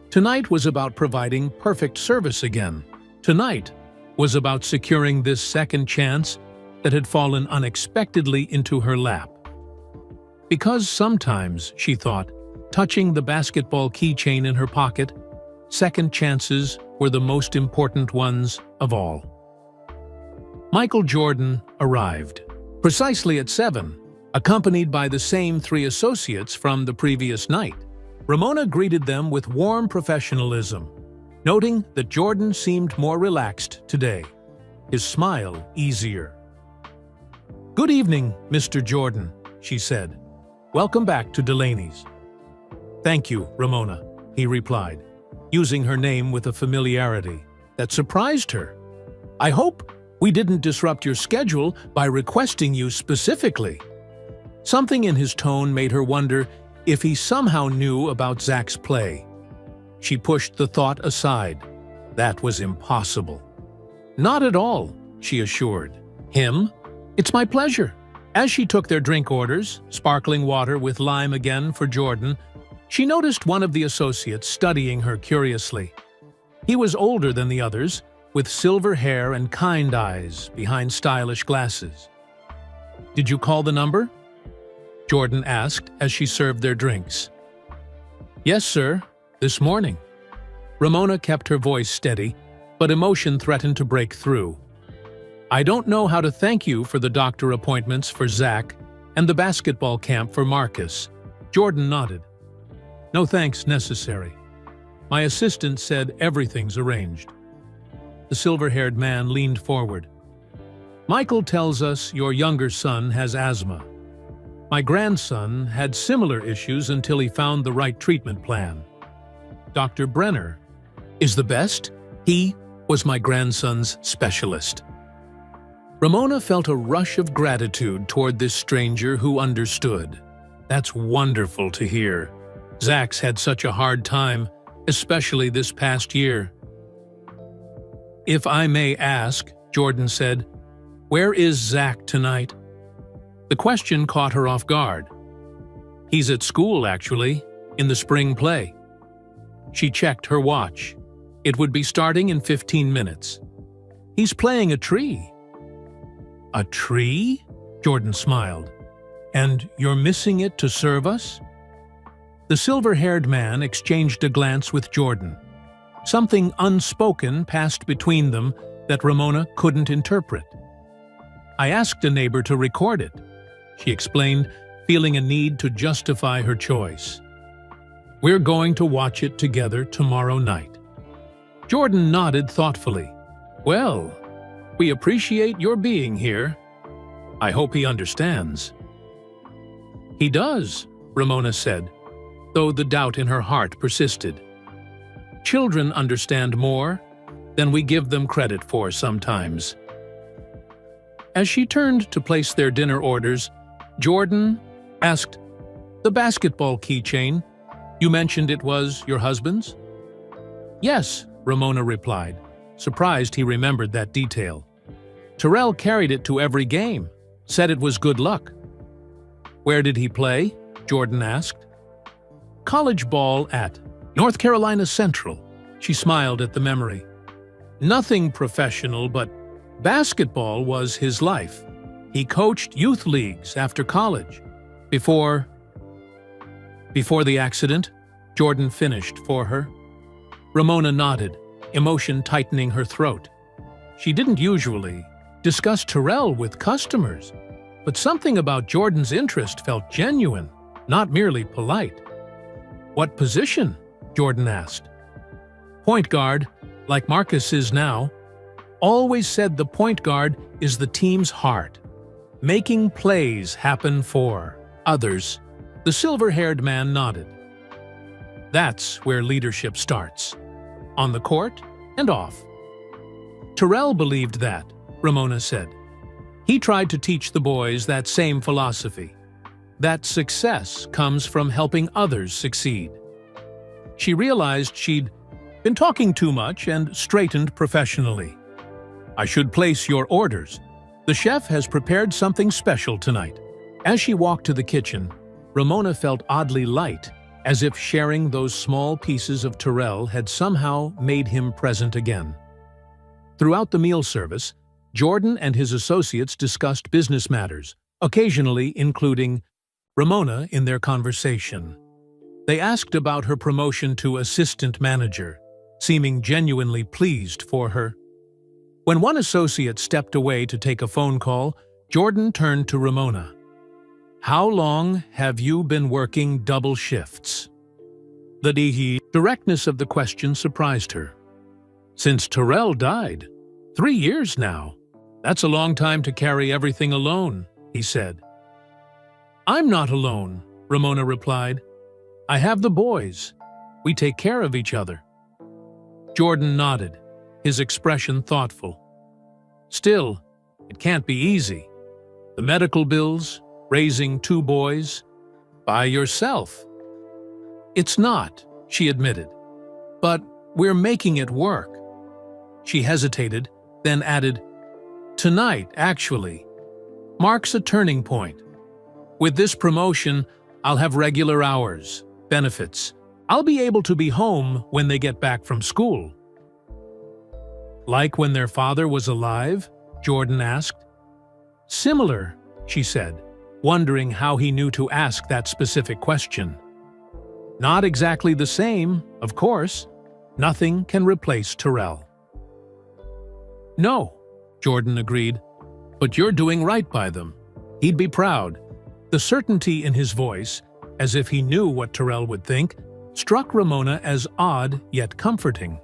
Tonight was about providing perfect service again. Tonight was about securing this second chance that had fallen unexpectedly into her lap. Because sometimes, she thought, touching the basketball keychain in her pocket, second chances were the most important ones of all. Michael Jordan arrived, precisely at 7, accompanied by the same 3 associates from the previous night. Ramona greeted them with warm professionalism, noting that Jordan seemed more relaxed today, his smile easier. "Good evening, Mr. Jordan," she said. "Welcome back to Delaney's." "Thank you, Ramona," he replied, using her name with a familiarity that surprised her. "I hope we didn't disrupt your schedule by requesting you specifically." Something in his tone made her wonder if he somehow knew about Zach's play. She pushed the thought aside. That was impossible. "Not at all," she assured him. "It's my pleasure." As she took their drink orders, sparkling water with lime again for Jordan, she noticed one of the associates studying her curiously. He was older than the others, with silver hair and kind eyes behind stylish glasses. "Did you call the number?" Jordan asked as she served their drinks. "Yes, sir, this morning." Ramona kept her voice steady, but emotion threatened to break through. "I don't know how to thank you for the doctor appointments for Zach and the basketball camp for Marcus." Jordan nodded. "No thanks necessary. My assistant said everything's arranged." The silver-haired man leaned forward. "Michael tells us your younger son has asthma. My grandson had similar issues until he found the right treatment plan. Dr. Brenner is the best. He was my grandson's specialist." Ramona felt a rush of gratitude toward this stranger who understood. That's wonderful to hear. Zach's had such a hard time, especially this past year. "If I may ask," Jordan said, "where is Zach tonight?" The question caught her off guard. "He's at school, actually, in the spring play." She checked her watch. It would be starting in 15 minutes. "He's playing a tree." "A tree?" Jordan smiled. "And you're missing it to serve us?" The silver-haired man exchanged a glance with Jordan. Something unspoken passed between them that Ramona couldn't interpret. "I asked a neighbor to record it," she explained, feeling a need to justify her choice. "We're going to watch it together tomorrow night." Jordan nodded thoughtfully. "Well, we appreciate your being here. I hope he understands." "He does," Ramona said, though the doubt in her heart persisted. Children understand more than we give them credit for sometimes. As she turned to place their dinner orders, Jordan asked, "The basketball keychain, you mentioned it was your husband's?" "Yes," Ramona replied, surprised he remembered that detail. "Terrell carried it to every game, said it was good luck." "Where did he play?" Jordan asked. "College ball at North Carolina Central." She smiled at the memory. "Nothing professional, but basketball was his life. He coached youth leagues after college. Before the accident," Jordan finished for her. Ramona nodded, emotion tightening her throat. She didn't usually discuss Terrell with customers, but something about Jordan's interest felt genuine, not merely polite. "What position?" Jordan asked. "Point guard, like Marcus is now. Always said the point guard is the team's heart, making plays happen for others." The silver-haired man nodded. "That's where leadership starts, on the court and off." "Terrell believed that," Ramona said. "He tried to teach the boys that same philosophy, that success comes from helping others succeed." She realized she'd been talking too much and straightened professionally. "I should place your orders. The chef has prepared something special tonight." As she walked to the kitchen, Ramona felt oddly light, as if sharing those small pieces of Terrell had somehow made him present again. Throughout the meal service, Jordan and his associates discussed business matters, occasionally including Ramona in their conversation. They asked about her promotion to assistant manager, seeming genuinely pleased for her. When one associate stepped away to take a phone call, Jordan turned to Ramona. "How long have you been working double shifts?" The directness of the question surprised her. "Since Terrell died. 3 years now. That's a long time to carry everything alone," he said. "I'm not alone," Ramona replied. "I have the boys. We take care of each other." Jordan nodded, his expression thoughtful. "Still, it can't be easy. The medical bills, raising 2 boys, by yourself." "It's not," she admitted. "But we're making it work." She hesitated, then added, "Tonight, actually, marks a turning point. With this promotion, I'll have regular hours, benefits. I'll be able to be home when they get back from school." "Like when their father was alive?" Jordan asked. "Similar," she said, wondering how he knew to ask that specific question. "Not exactly the same, of course. Nothing can replace Terrell." "No," Jordan agreed, "but you're doing right by them. He'd be proud." The certainty in his voice, as if he knew what Terrell would think, struck Ramona as odd yet comforting.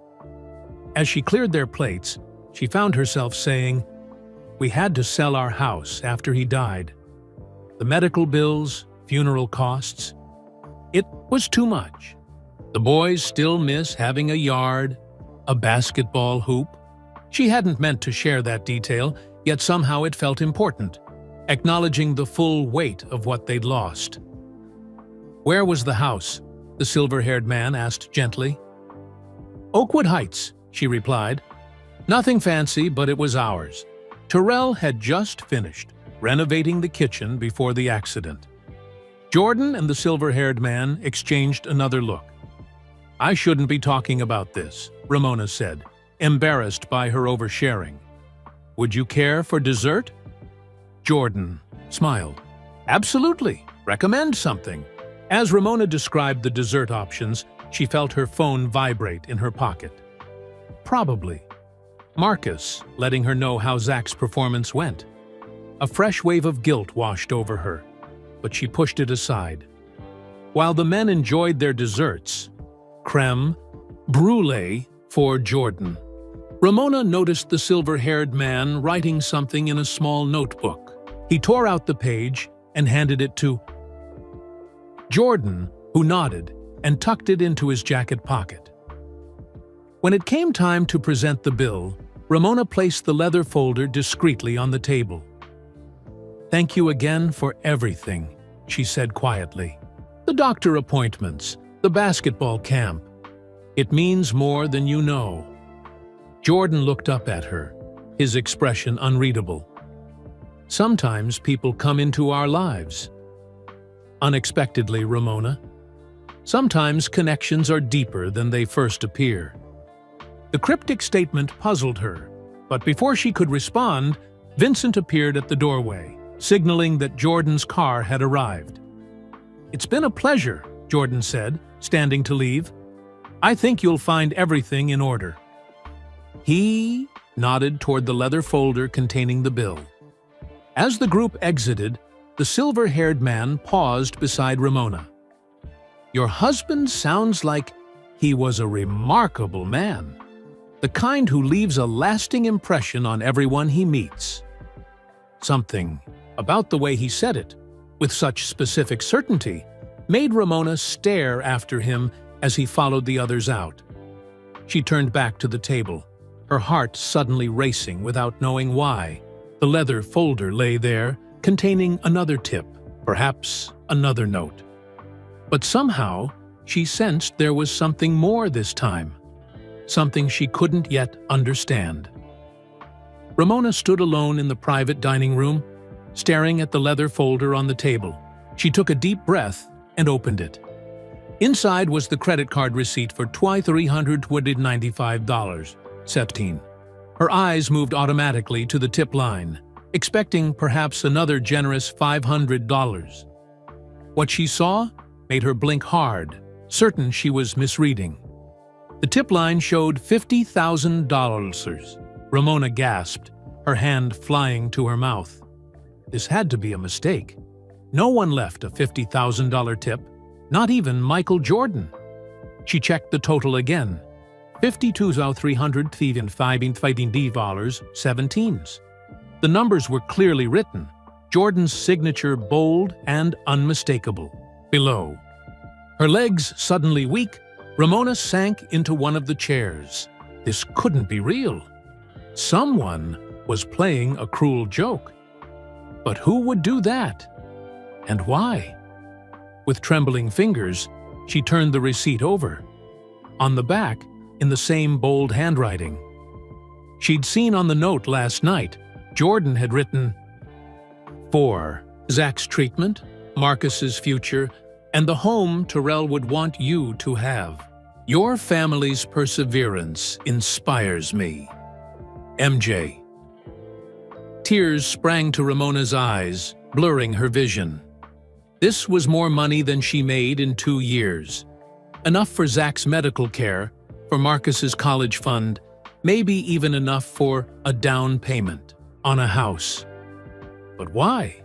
As she cleared their plates, she found herself saying, "We had to sell our house after he died. The medical bills, funeral costs. It was too much. The boys still miss having a yard, a basketball hoop." She hadn't meant to share that detail, yet somehow it felt important, acknowledging the full weight of what they'd lost. "Where was the house?" the silver-haired man asked gently. "Oakwood Heights," she replied. "Nothing fancy, but it was ours." Terrell had just finished renovating the kitchen before the accident. Jordan and the silver-haired man exchanged another look. "I shouldn't be talking about this," Ramona said, embarrassed by her oversharing. "Would you care for dessert?" Jordan smiled. "Absolutely. Recommend something." As Ramona described the dessert options, she felt her phone vibrate in her pocket. Probably Marcus letting her know how Zach's performance went. A fresh wave of guilt washed over her, but she pushed it aside. While the men enjoyed their desserts, creme brulee for Jordan, Ramona noticed the silver-haired man writing something in a small notebook. He tore out the page and handed it to Jordan, who nodded and tucked it into his jacket pocket. When it came time to present the bill, Ramona placed the leather folder discreetly on the table. "Thank you again for everything," she said quietly. "The doctor appointments, the basketball camp. It means more than you know." Jordan looked up at her, his expression unreadable. "Sometimes people come into our lives. Unexpectedly, Ramona. Sometimes connections are deeper than they first appear." The cryptic statement puzzled her, but before she could respond, Vincent appeared at the doorway, signaling that Jordan's car had arrived. "It's been a pleasure," Jordan said, standing to leave. "I think you'll find everything in order." He nodded toward the leather folder containing the bill. As the group exited, the silver-haired man paused beside Ramona. "Your husband sounds like he was a remarkable man. The kind who leaves a lasting impression on everyone he meets." Something about the way he said it, with such specific certainty, made Ramona stare after him as he followed the others out. She turned back to the table, her heart suddenly racing without knowing why. The leather folder lay there, containing another tip, perhaps another note. But somehow, she sensed there was something more this time, something she couldn't yet understand. Ramona stood alone in the private dining room, staring at the leather folder on the table. She took a deep breath and opened it. Inside was the credit card receipt for $395.17. Her eyes moved automatically to the tip line, expecting perhaps another generous $500. What she saw made her blink hard, certain she was misreading. The tip line showed $50,000. Ramona gasped, her hand flying to her mouth. This had to be a mistake. No one left a $50,000 tip, not even Michael Jordan. She checked the total again. $52,355.17. The numbers were clearly written, Jordan's signature bold and unmistakable. Below. Her legs suddenly weak, Ramona sank into one of the chairs. This couldn't be real. Someone was playing a cruel joke. But who would do that? And why? With trembling fingers, she turned the receipt over. On the back, in the same bold handwriting she'd seen on the note last night, Jordan had written, "For Zach's treatment, Marcus's future, and the home Terrell would want you to have. Your family's perseverance inspires me. MJ." Tears sprang to Ramona's eyes, blurring her vision. This was more money than she made in 2 years. Enough for Zach's medical care, for Marcus's college fund, maybe even enough for a down payment on a house. But why?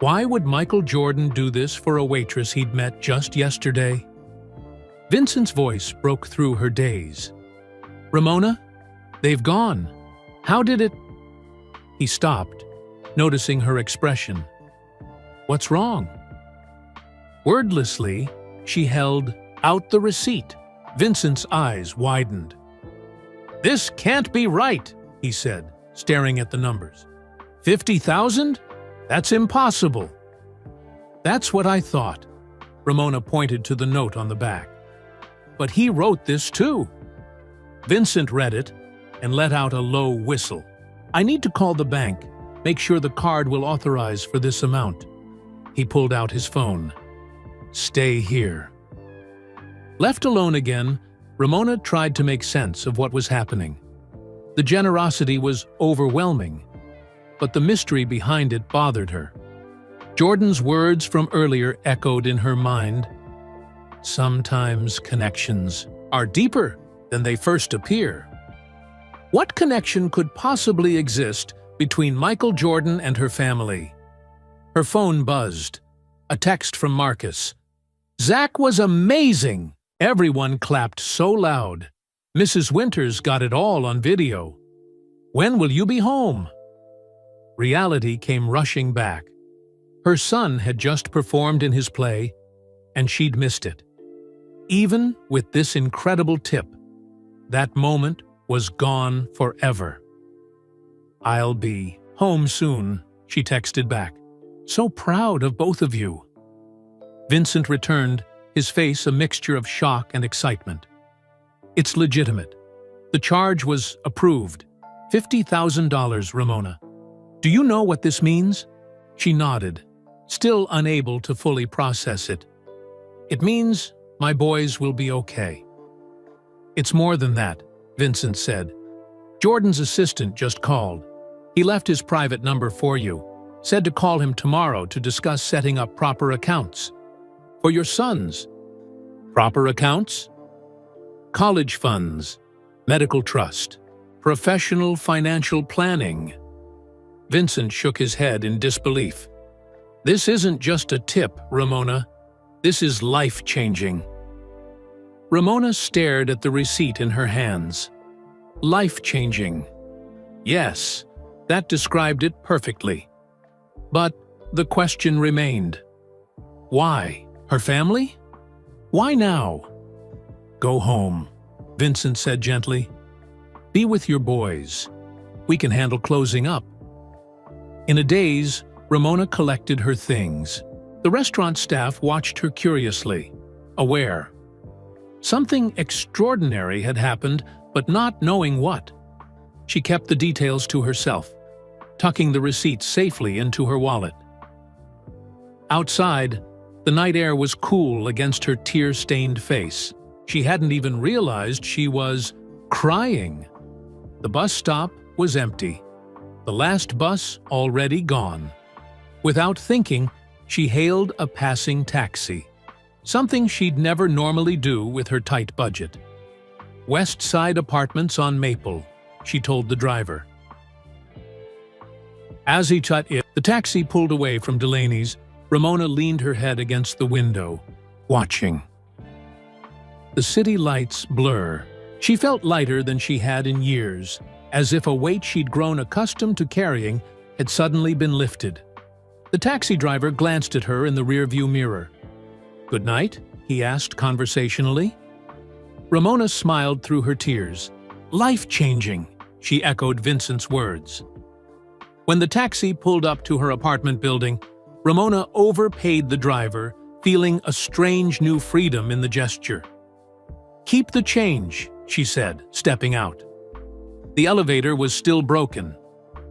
Why would Michael Jordan do this for a waitress he'd met just yesterday? Vincent's voice broke through her daze. "Ramona, they've gone. How did it—" He stopped, noticing her expression. "What's wrong?" Wordlessly, she held out the receipt. Vincent's eyes widened. "This can't be right," he said, staring at the numbers. 50,000? That's impossible." "That's what I thought." Ramona pointed to the note on the back. "But he wrote this too." Vincent read it and let out a low whistle. "I need to call the bank. Make sure the card will authorize for this amount." He pulled out his phone. "Stay here." Left alone again, Ramona tried to make sense of what was happening. The generosity was overwhelming, but the mystery behind it bothered her. Jordan's words from earlier echoed in her mind. Sometimes connections are deeper than they first appear. What connection could possibly exist between Michael Jordan and her family? Her phone buzzed. A text from Marcus. "Zach was amazing!" Everyone clapped so loud. Mrs. Winters got it all on video. "When will you be home?" Reality came rushing back. Her son had just performed in his play, and she'd missed it. Even with this incredible tip, that moment was gone forever. "I'll be home soon," she texted back. "So proud of both of you." Vincent returned, his face a mixture of shock and excitement. "It's legitimate. The charge was approved. $50,000, Ramona. Do you know what this means?" She nodded, still unable to fully process it. "It means my boys will be okay." "It's more than that," Vincent said. "Jordan's assistant just called. He left his private number for you, said to call him tomorrow to discuss setting up proper accounts. For your sons." "Proper accounts?" "College funds, medical trust, professional financial planning." Vincent shook his head in disbelief. "This isn't just a tip, Ramona. This is life-changing." Ramona stared at the receipt in her hands. Life-changing. Yes, that described it perfectly. But the question remained. Why? Her family? Why now? "Go home," Vincent said gently. "Be with your boys. We can handle closing up." In a daze, Ramona collected her things. The restaurant staff watched her curiously, aware. Something extraordinary had happened, but not knowing what. She kept the details to herself, tucking the receipts safely into her wallet. Outside, the night air was cool against her tear-stained face. She hadn't even realized she was crying. The bus stop was empty. The last bus already gone. Without thinking, she hailed a passing taxi, something she'd never normally do with her tight budget. "West Side Apartments on Maple," she told the driver. As he shut it, the taxi pulled away from Delaney's. Ramona leaned her head against the window, watching. The city lights blur. She felt lighter than she had in years, as if a weight she'd grown accustomed to carrying had suddenly been lifted. The taxi driver glanced at her in the rearview mirror. "Good night?" he asked conversationally. Ramona smiled through her tears. "Life-changing," she echoed Vincent's words. When the taxi pulled up to her apartment building, Ramona overpaid the driver, feeling a strange new freedom in the gesture. "Keep the change," she said, stepping out. The elevator was still broken,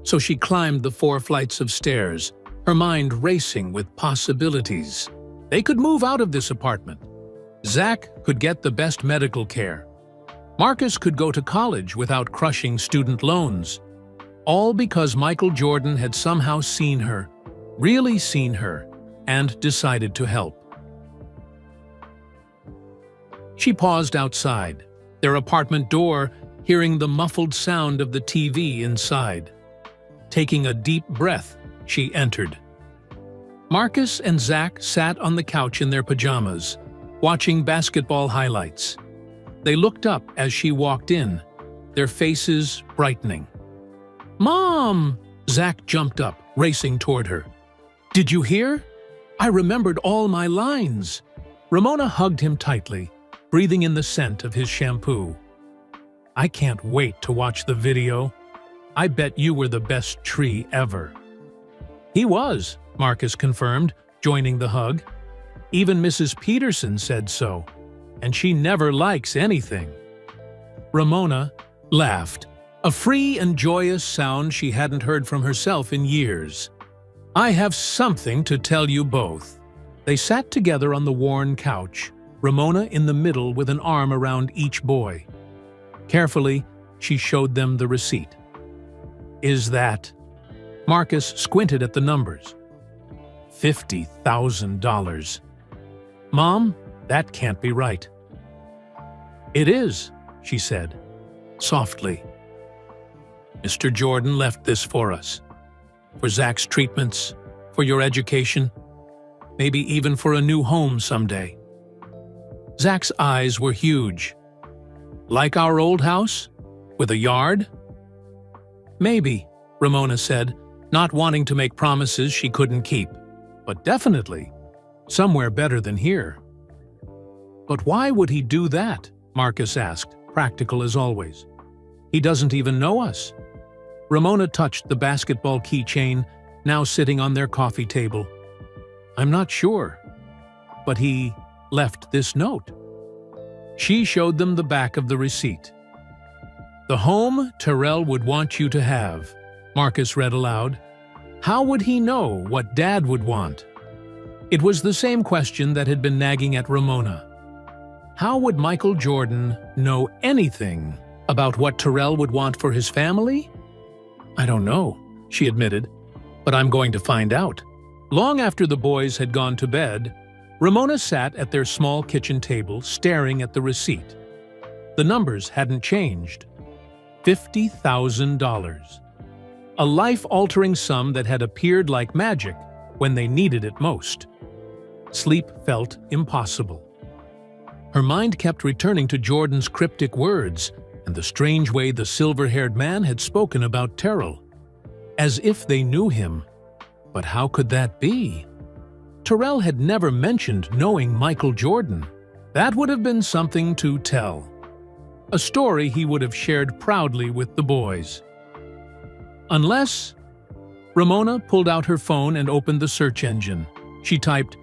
so she climbed the 4 flights of stairs, her mind racing with possibilities. They could move out of this apartment. Zach could get the best medical care. Marcus could go to college without crushing student loans. All because Michael Jordan had somehow seen her, really seen her, and decided to help. She paused outside, their apartment door, hearing the muffled sound of the TV inside. Taking a deep breath, she entered. Marcus and Zach sat on the couch in their pajamas, watching basketball highlights. They looked up as she walked in, their faces brightening. "Mom!" Zach jumped up, racing toward her. "Did you hear? I remembered all my lines." Ramona hugged him tightly, breathing in the scent of his shampoo. "I can't wait to watch the video. I bet you were the best tree ever." "He was," Marcus confirmed, joining the hug. "Even Mrs. Peterson said so, and she never likes anything." Ramona laughed, a free and joyous sound she hadn't heard from herself in years. "I have something to tell you both." They sat together on the worn couch, Ramona in the middle with an arm around each boy. Carefully, she showed them the receipt. "Is that?" Marcus squinted at the numbers. $50,000. "Mom, that can't be right." "It is," she said, softly. "Mr. Jordan left this for us. For Zach's treatments, for your education, maybe even for a new home someday." Zach's eyes were huge. "Like our old house? With a yard?" "Maybe," Ramona said, not wanting to make promises she couldn't keep. "But definitely, somewhere better than here." "But why would he do that?" Marcus asked, practical as always. "He doesn't even know us." Ramona touched the basketball keychain, now sitting on their coffee table. "I'm not sure. But he left this note." She showed them the back of the receipt. "The home Terrell would want you to have," Marcus read aloud. "How would he know what Dad would want?" It was the same question that had been nagging at Ramona. How would Michael Jordan know anything about what Terrell would want for his family? "I don't know," she admitted, "but I'm going to find out." Long after the boys had gone to bed, Ramona sat at their small kitchen table staring at the receipt. The numbers hadn't changed. $50,000. A life-altering sum that had appeared like magic when they needed it most. Sleep felt impossible. Her mind kept returning to Jordan's cryptic words and the strange way the silver-haired man had spoken about Terrell. As if they knew him. But how could that be? Terrell had never mentioned knowing Michael Jordan. That would have been something to tell. A story he would have shared proudly with the boys. Unless... Ramona pulled out her phone and opened the search engine. She typed,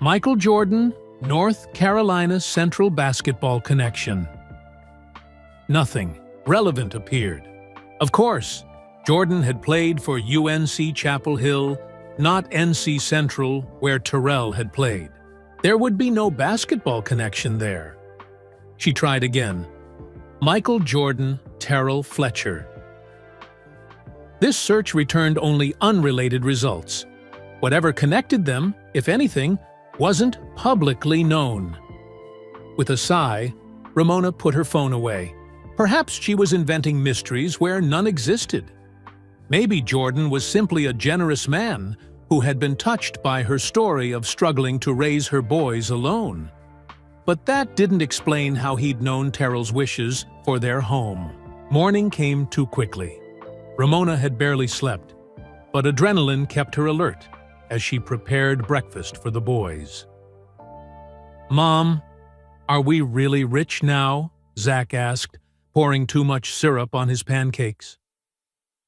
"Michael Jordan, North Carolina Central Basketball Connection." Nothing relevant appeared. Of course, Jordan had played for UNC Chapel Hill, not NC Central, where Terrell had played. There would be no basketball connection there. She tried again. Michael Jordan, Terrell Fletcher. This search returned only unrelated results. Whatever connected them, if anything, wasn't publicly known. With a sigh, Ramona put her phone away. Perhaps she was inventing mysteries where none existed. Maybe Jordan was simply a generous man who had been touched by her story of struggling to raise her boys alone. But that didn't explain how he'd known Terrell's wishes for their home. Morning came too quickly. Ramona had barely slept, but adrenaline kept her alert as she prepared breakfast for the boys. "Mom, are we really rich now?" Zach asked, pouring too much syrup on his pancakes.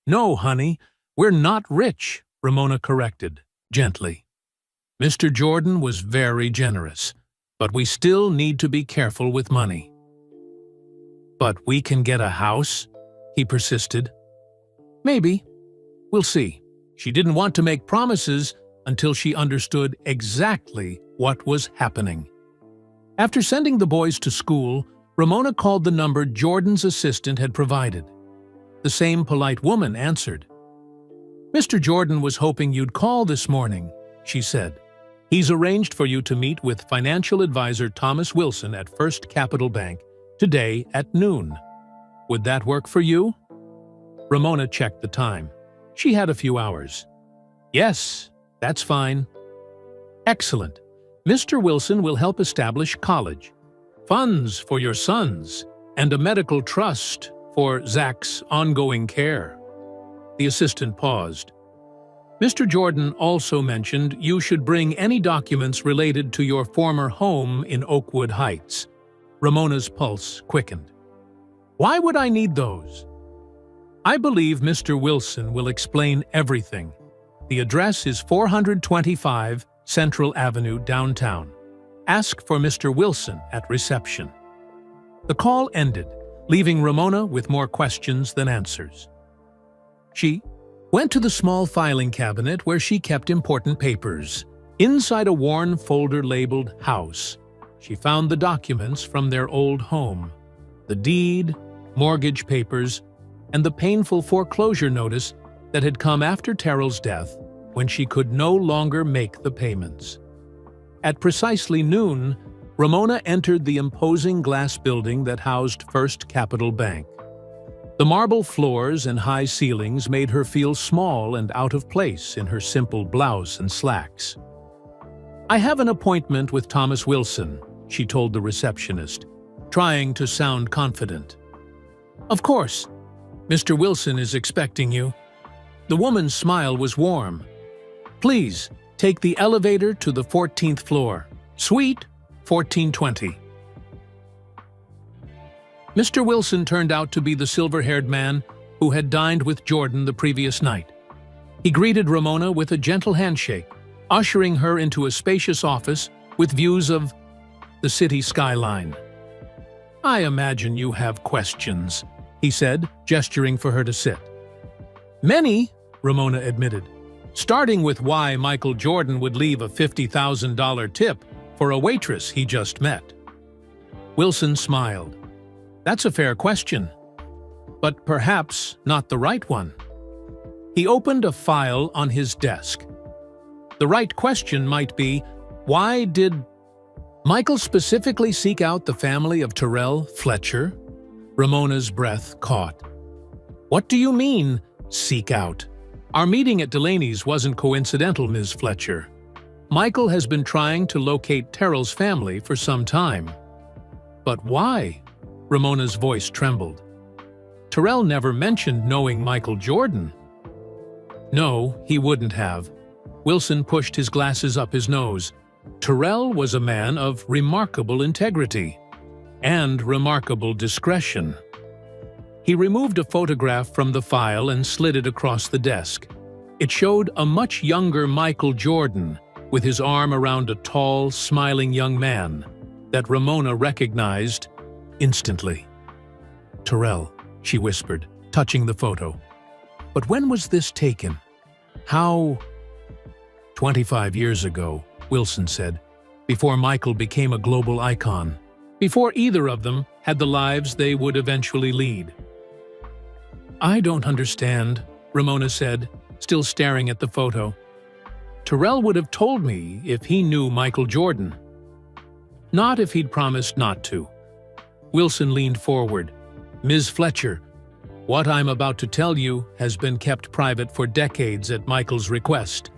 "No, honey, we're not rich," Ramona corrected, gently. "Mr. Jordan was very generous, but we still need to be careful with money." "But we can get a house?" he persisted. "Maybe. We'll see." She didn't want to make promises until she understood exactly what was happening. After sending the boys to school, Ramona called the number Jordan's assistant had provided. The same polite woman answered. "Mr. Jordan was hoping you'd call this morning," she said. "He's arranged for you to meet with financial advisor Thomas Wilson at First Capital Bank today at noon. Would that work for you?" Ramona checked the time. She had a few hours. "Yes, that's fine." "Excellent. Mr. Wilson will help establish college, funds for your sons, and a medical trust for Zach's ongoing care." The assistant paused. "Mr. Jordan also mentioned you should bring any documents related to your former home in Oakwood Heights." Ramona's pulse quickened. "Why would I need those?" "I believe Mr. Wilson will explain everything. The address is 425 Central Avenue, downtown. Ask for Mr. Wilson at reception." The call ended. leaving Ramona with more questions than answers. She went to the small filing cabinet where she kept important papers. Inside a worn folder labeled House, she found the documents from their old home, the deed, mortgage papers, and the painful foreclosure notice that had come after Terrell's death when she could no longer make the payments. At precisely noon, Ramona entered the imposing glass building that housed First Capital Bank. The marble floors and high ceilings made her feel small and out of place in her simple blouse and slacks. "I have an appointment with Thomas Wilson," she told the receptionist, trying to sound confident. "Of course. Mr. Wilson is expecting you." The woman's smile was warm. "Please, take the elevator to the 14th floor. Suite 1420. Mr. Wilson turned out to be the silver-haired man who had dined with Jordan the previous night. He greeted Ramona with a gentle handshake, ushering her into a spacious office with views of the city skyline. "I imagine you have questions," he said, gesturing for her to sit. "Many," Ramona admitted, starting with why Michael Jordan would leave a $50,000 tip for a waitress he just met. Wilson smiled. "That's a fair question, but perhaps not the right one." He opened a file on his desk. The right question might be, why did Michael specifically seek out the family of Terrell Fletcher? Ramona's breath caught. "What do you mean, seek out? Our meeting at Delaney's wasn't coincidental, Ms. Fletcher. Michael has been trying to locate Terrell's family for some time." "But why?" Ramona's voice trembled. "Terrell never mentioned knowing Michael Jordan." "No, he wouldn't have." Wilson pushed his glasses up his nose. "Terrell was a man of remarkable integrity and remarkable discretion." He removed a photograph from the file and slid it across the desk. It showed a much younger Michael Jordan with his arm around a tall, smiling young man that Ramona recognized instantly. "Terrell," she whispered, touching the photo. "But when was this taken? How?" 25 years ago, Wilson said, before Michael became a global icon, before either of them had the lives they would eventually lead. "I don't understand," Ramona said, still staring at the photo. "Terrell would have told me if he knew Michael Jordan. Not if he'd promised not to." Wilson leaned forward. "Ms. Fletcher, what I'm about to tell you has been kept private for decades at Michael's request,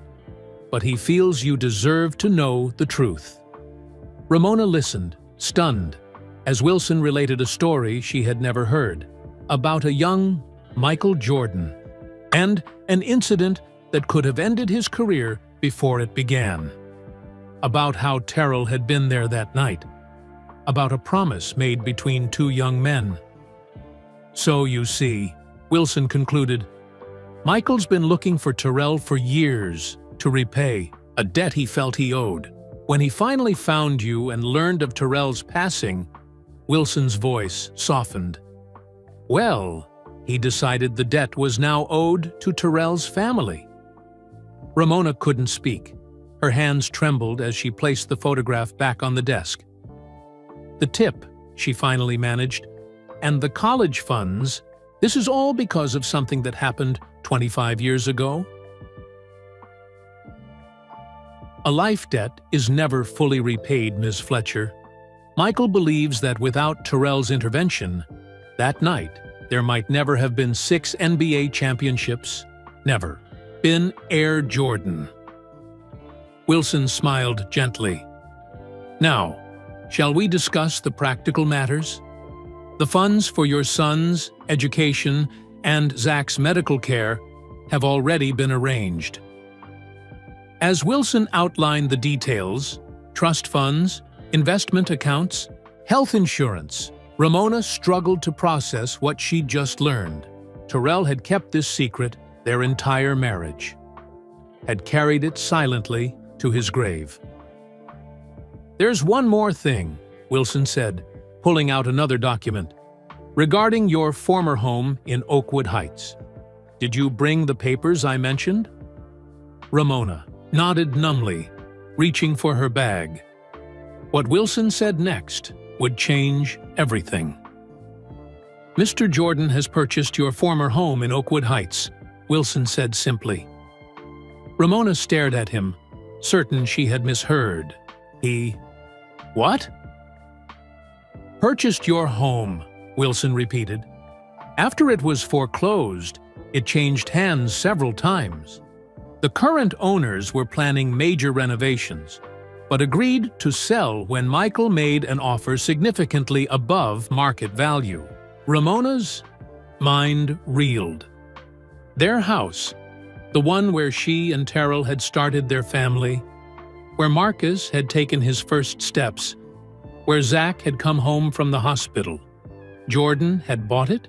but he feels you deserve to know the truth." Ramona listened, stunned, as Wilson related a story she had never heard, about a young Michael Jordan, and an incident that could have ended his career before it began. About how Terrell had been there that night, about a promise made between two young men. "So you see," Wilson concluded, "Michael's been looking for Terrell for years to repay a debt he felt he owed. When he finally found you and learned of Terrell's passing," Wilson's voice softened. "Well, he decided the debt was now owed to Terrell's family." Ramona couldn't speak. Her hands trembled as she placed the photograph back on the desk. "The tip," she finally managed, "and the college funds, this is all because of something that happened 25 years ago?" "A life debt is never fully repaid, Ms. Fletcher. Michael believes that without Terrell's intervention, that night there might never have been 6 NBA championships, never been Air Jordan." Wilson smiled gently. "Now, shall we discuss the practical matters? The funds for your son's education and Zach's medical care have already been arranged." As Wilson outlined the details, trust funds, investment accounts, health insurance, Ramona struggled to process what she'd just learned. Terrell had kept this secret their entire marriage, had carried it silently to his grave. "There's one more thing," Wilson said, pulling out another document. Regarding your former home in Oakwood Heights, did you bring the papers I mentioned? Ramona nodded numbly, reaching for her bag. What Wilson said next would change everything. Mr. Jordan has purchased your former home in Oakwood Heights, Wilson said simply. Ramona stared at him, certain she had misheard. He, what? Purchased your home, Wilson repeated. After it was foreclosed, it changed hands several times. The current owners were planning major renovations, but agreed to sell when Michael made an offer significantly above market value. Ramona's mind reeled. Their house, the one where she and Terrell had started their family, where Marcus had taken his first steps, where Zach had come home from the hospital. Jordan had bought it?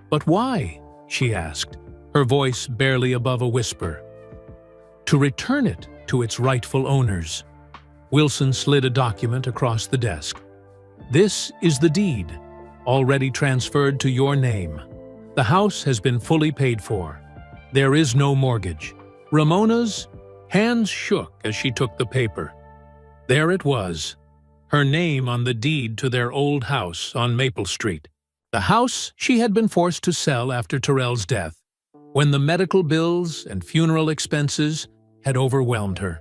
But why? She asked, her voice barely above a whisper. To return it to its rightful owners. Wilson slid a document across the desk. This is the deed, already transferred to your name. The house has been fully paid for. There is no mortgage. Ramona's hands shook as she took the paper. There it was, her name on the deed to their old house on Maple Street. The house she had been forced to sell after Terrell's death, when the medical bills and funeral expenses had overwhelmed her.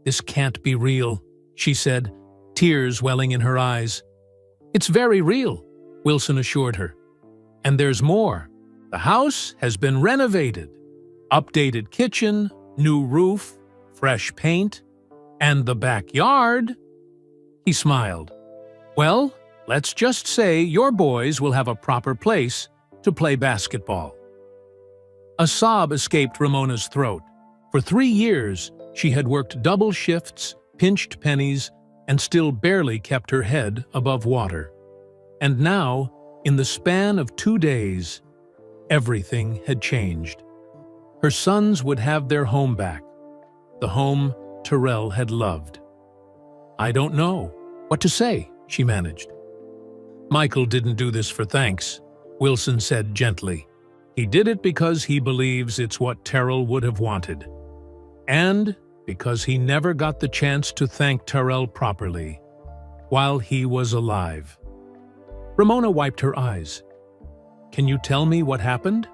This can't be real, she said, tears welling in her eyes. It's very real, Wilson assured her. And there's more. The house has been renovated. Updated kitchen, new roof, fresh paint, and the backyard. He smiled. Well, let's just say your boys will have a proper place to play basketball. A sob escaped Ramona's throat. For 3 years, she had worked double shifts, pinched pennies, and still barely kept her head above water. And now, in the span of 2 days, everything had changed. Her sons would have their home back, the home Terrell had loved. I don't know what to say, she managed. Michael didn't do this for thanks, Wilson said gently. He did it because he believes it's what Terrell would have wanted. And because he never got the chance to thank Terrell properly while he was alive. Ramona wiped her eyes. Can you tell me what happened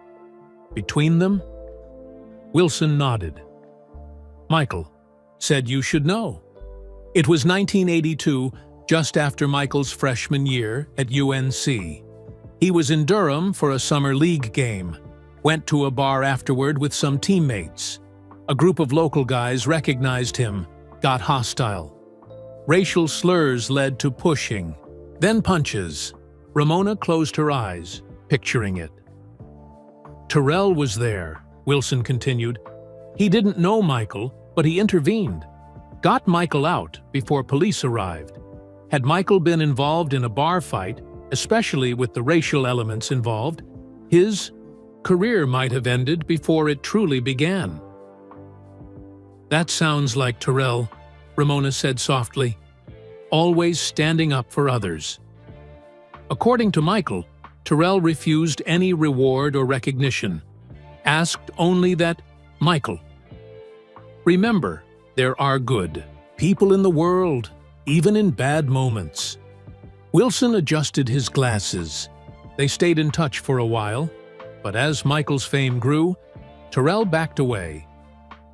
between them? Wilson nodded. Michael said you should know. It was 1982, just after Michael's freshman year at UNC. He was in Durham for a summer league game, went to a bar afterward with some teammates. A group of local guys recognized him, got hostile. Racial slurs led to pushing, then punches. Ramona closed her eyes, picturing it. Terrell was there, Wilson continued. He didn't know Michael, but he intervened. Got Michael out before police arrived. Had Michael been involved in a bar fight, especially with the racial elements involved, his career might have ended before it truly began. That sounds like Terrell, Ramona said softly, always standing up for others. According to Michael, Terrell refused any reward or recognition, asked only that, Michael, remember, there are good people in the world, even in bad moments. Wilson adjusted his glasses. They stayed in touch for a while, but as Michael's fame grew, Terrell backed away,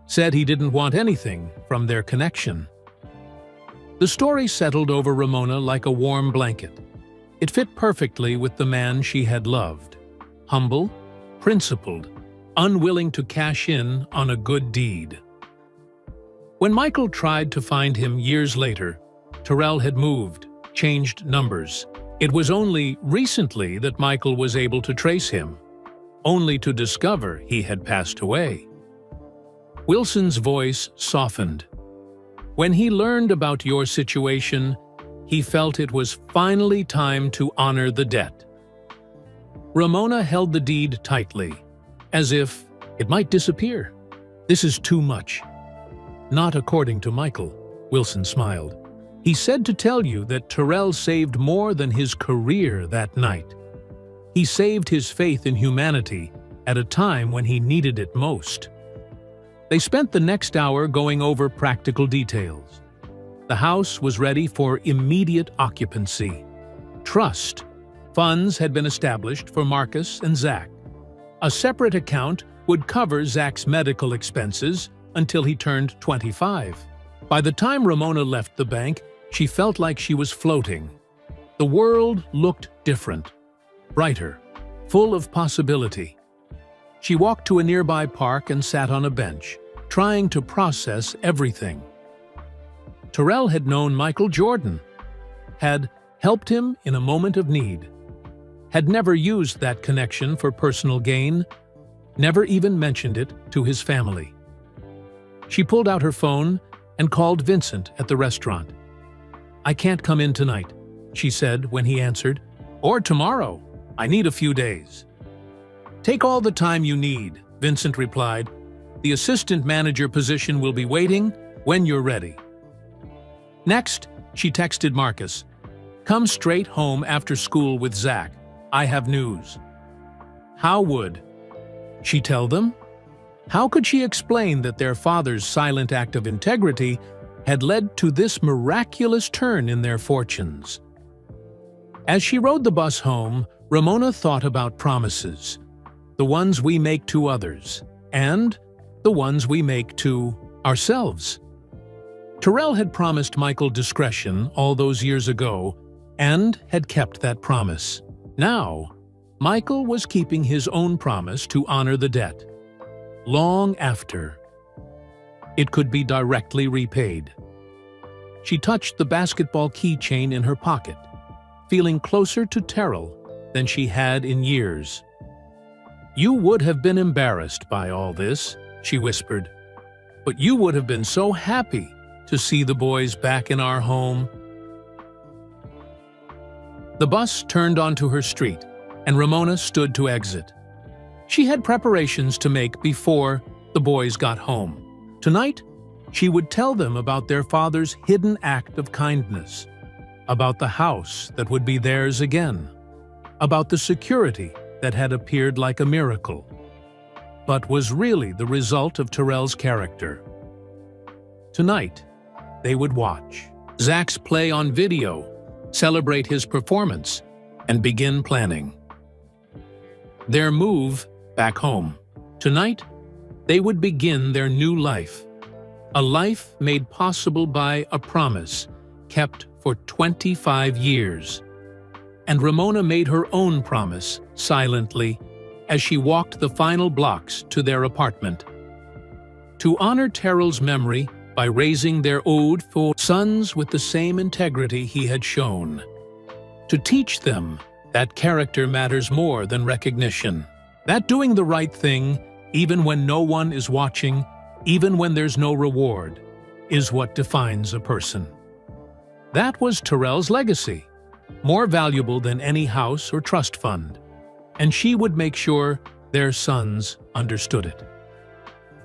said he didn't want anything from their connection. The story settled over Ramona like a warm blanket. It fit perfectly with the man she had loved. Humble, principled, unwilling to cash in on a good deed. When Michael tried to find him years later, Terrell had moved, changed numbers. It was only recently that Michael was able to trace him, only to discover he had passed away. Wilson's voice softened. When he learned about your situation, he felt it was finally time to honor the debt. Ramona held the deed tightly, as if it might disappear. This is too much. Not according to Michael, Wilson smiled. He said to tell you that Terrell saved more than his career that night. He saved his faith in humanity at a time when he needed it most. They spent the next hour going over practical details. The house was ready for immediate occupancy. Trust. Funds had been established for Marcus and Zach. A separate account would cover Zach's medical expenses until he turned 25. By the time Ramona left the bank, she felt like she was floating. The world looked different, brighter, full of possibility. She walked to a nearby park and sat on a bench, trying to process everything. Terrell had known Michael Jordan, had helped him in a moment of need, had never used that connection for personal gain, never even mentioned it to his family. She pulled out her phone and called Vincent at the restaurant. "I can't come in tonight," she said when he answered. "Or tomorrow. I need a few days." "Take all the time you need," Vincent replied. "The assistant manager position will be waiting when you're ready." Next, she texted Marcus, "Come straight home after school with Zach. I have news." How would she tell them? How could she explain that their father's silent act of integrity had led to this miraculous turn in their fortunes? As she rode the bus home, Ramona thought about promises, the ones we make to others, and the ones we make to ourselves. Terrell had promised Michael discretion all those years ago and had kept that promise. Now, Michael was keeping his own promise to honor the debt. Long after it could be directly repaid. She touched the basketball keychain in her pocket, feeling closer to Terrell than she had in years. "You would have been embarrassed by all this," she whispered, "but you would have been so happy to see the boys back in our home." The bus turned onto her street, and Ramona stood to exit. She had preparations to make before the boys got home. Tonight, she would tell them about their father's hidden act of kindness, about the house that would be theirs again, about the security that had appeared like a miracle, but was really the result of Terrell's character. Tonight, they would watch Zach's play on video, celebrate his performance, and begin planning their move back home. Tonight, they would begin their new life, a life made possible by a promise kept for 25 years. And Ramona made her own promise silently as she walked the final blocks to their apartment. To honor Terrell's memory by raising their ode for sons with the same integrity he had shown. To teach them that character matters more than recognition. That doing the right thing, even when no one is watching, even when there's no reward, is what defines a person. That was Terrell's legacy, more valuable than any house or trust fund, and she would make sure their sons understood it.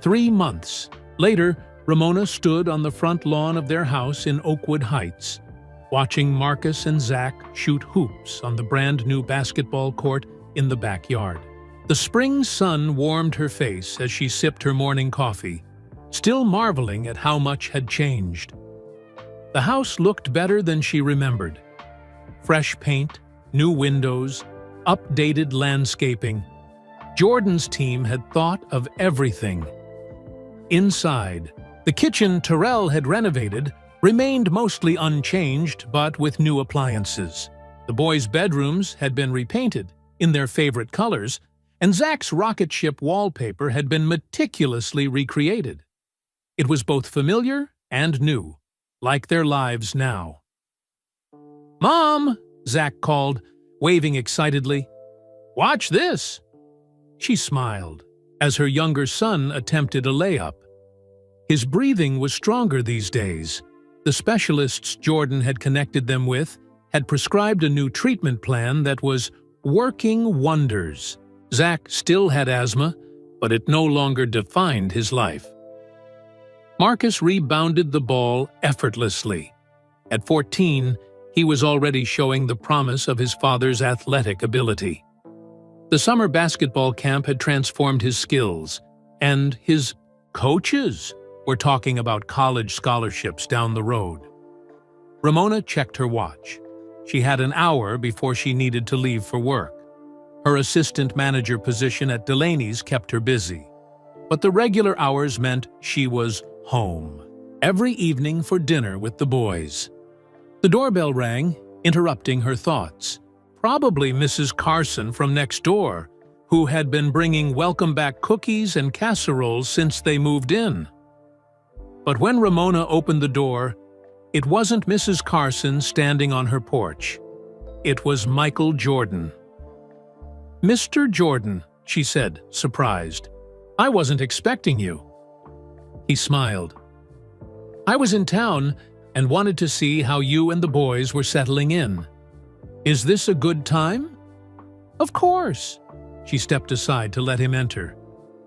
3 months later, Ramona stood on the front lawn of their house in Oakwood Heights, watching Marcus and Zach shoot hoops on the brand-new basketball court in the backyard. The spring sun warmed her face as she sipped her morning coffee, still marveling at how much had changed. The house looked better than she remembered. Fresh paint, new windows, updated landscaping. Jordan's team had thought of everything. Inside, the kitchen Terrell had renovated remained mostly unchanged but with new appliances. The boys' bedrooms had been repainted in their favorite colors, and Zach's rocket ship wallpaper had been meticulously recreated. It was both familiar and new, like their lives now. "Mom!" Zach called, waving excitedly. "Watch this!" She smiled as her younger son attempted a layup. His breathing was stronger these days. The specialists Jordan had connected them with had prescribed a new treatment plan that was working wonders. Zach still had asthma, but it no longer defined his life. Marcus rebounded the ball effortlessly, At 14, he was already showing the promise of his father's athletic ability. The summer basketball camp had transformed his skills, and his coaches were talking about college scholarships down the road. Ramona checked her watch. She had an hour before she needed to leave for work. Her assistant manager position at Delaney's kept her busy, but the regular hours meant she was home every evening for dinner with the boys. The doorbell rang, interrupting her thoughts. Probably Mrs. Carson from next door, who had been bringing welcome-back cookies and casseroles since they moved in. But when Ramona opened the door, it wasn't Mrs. Carson standing on her porch. It was Michael Jordan. "Mr. Jordan," she said, surprised. "I wasn't expecting you." He smiled. "I was in town and wanted to see how you and the boys were settling in. Is this a good time?" "Of course." She stepped aside to let him enter.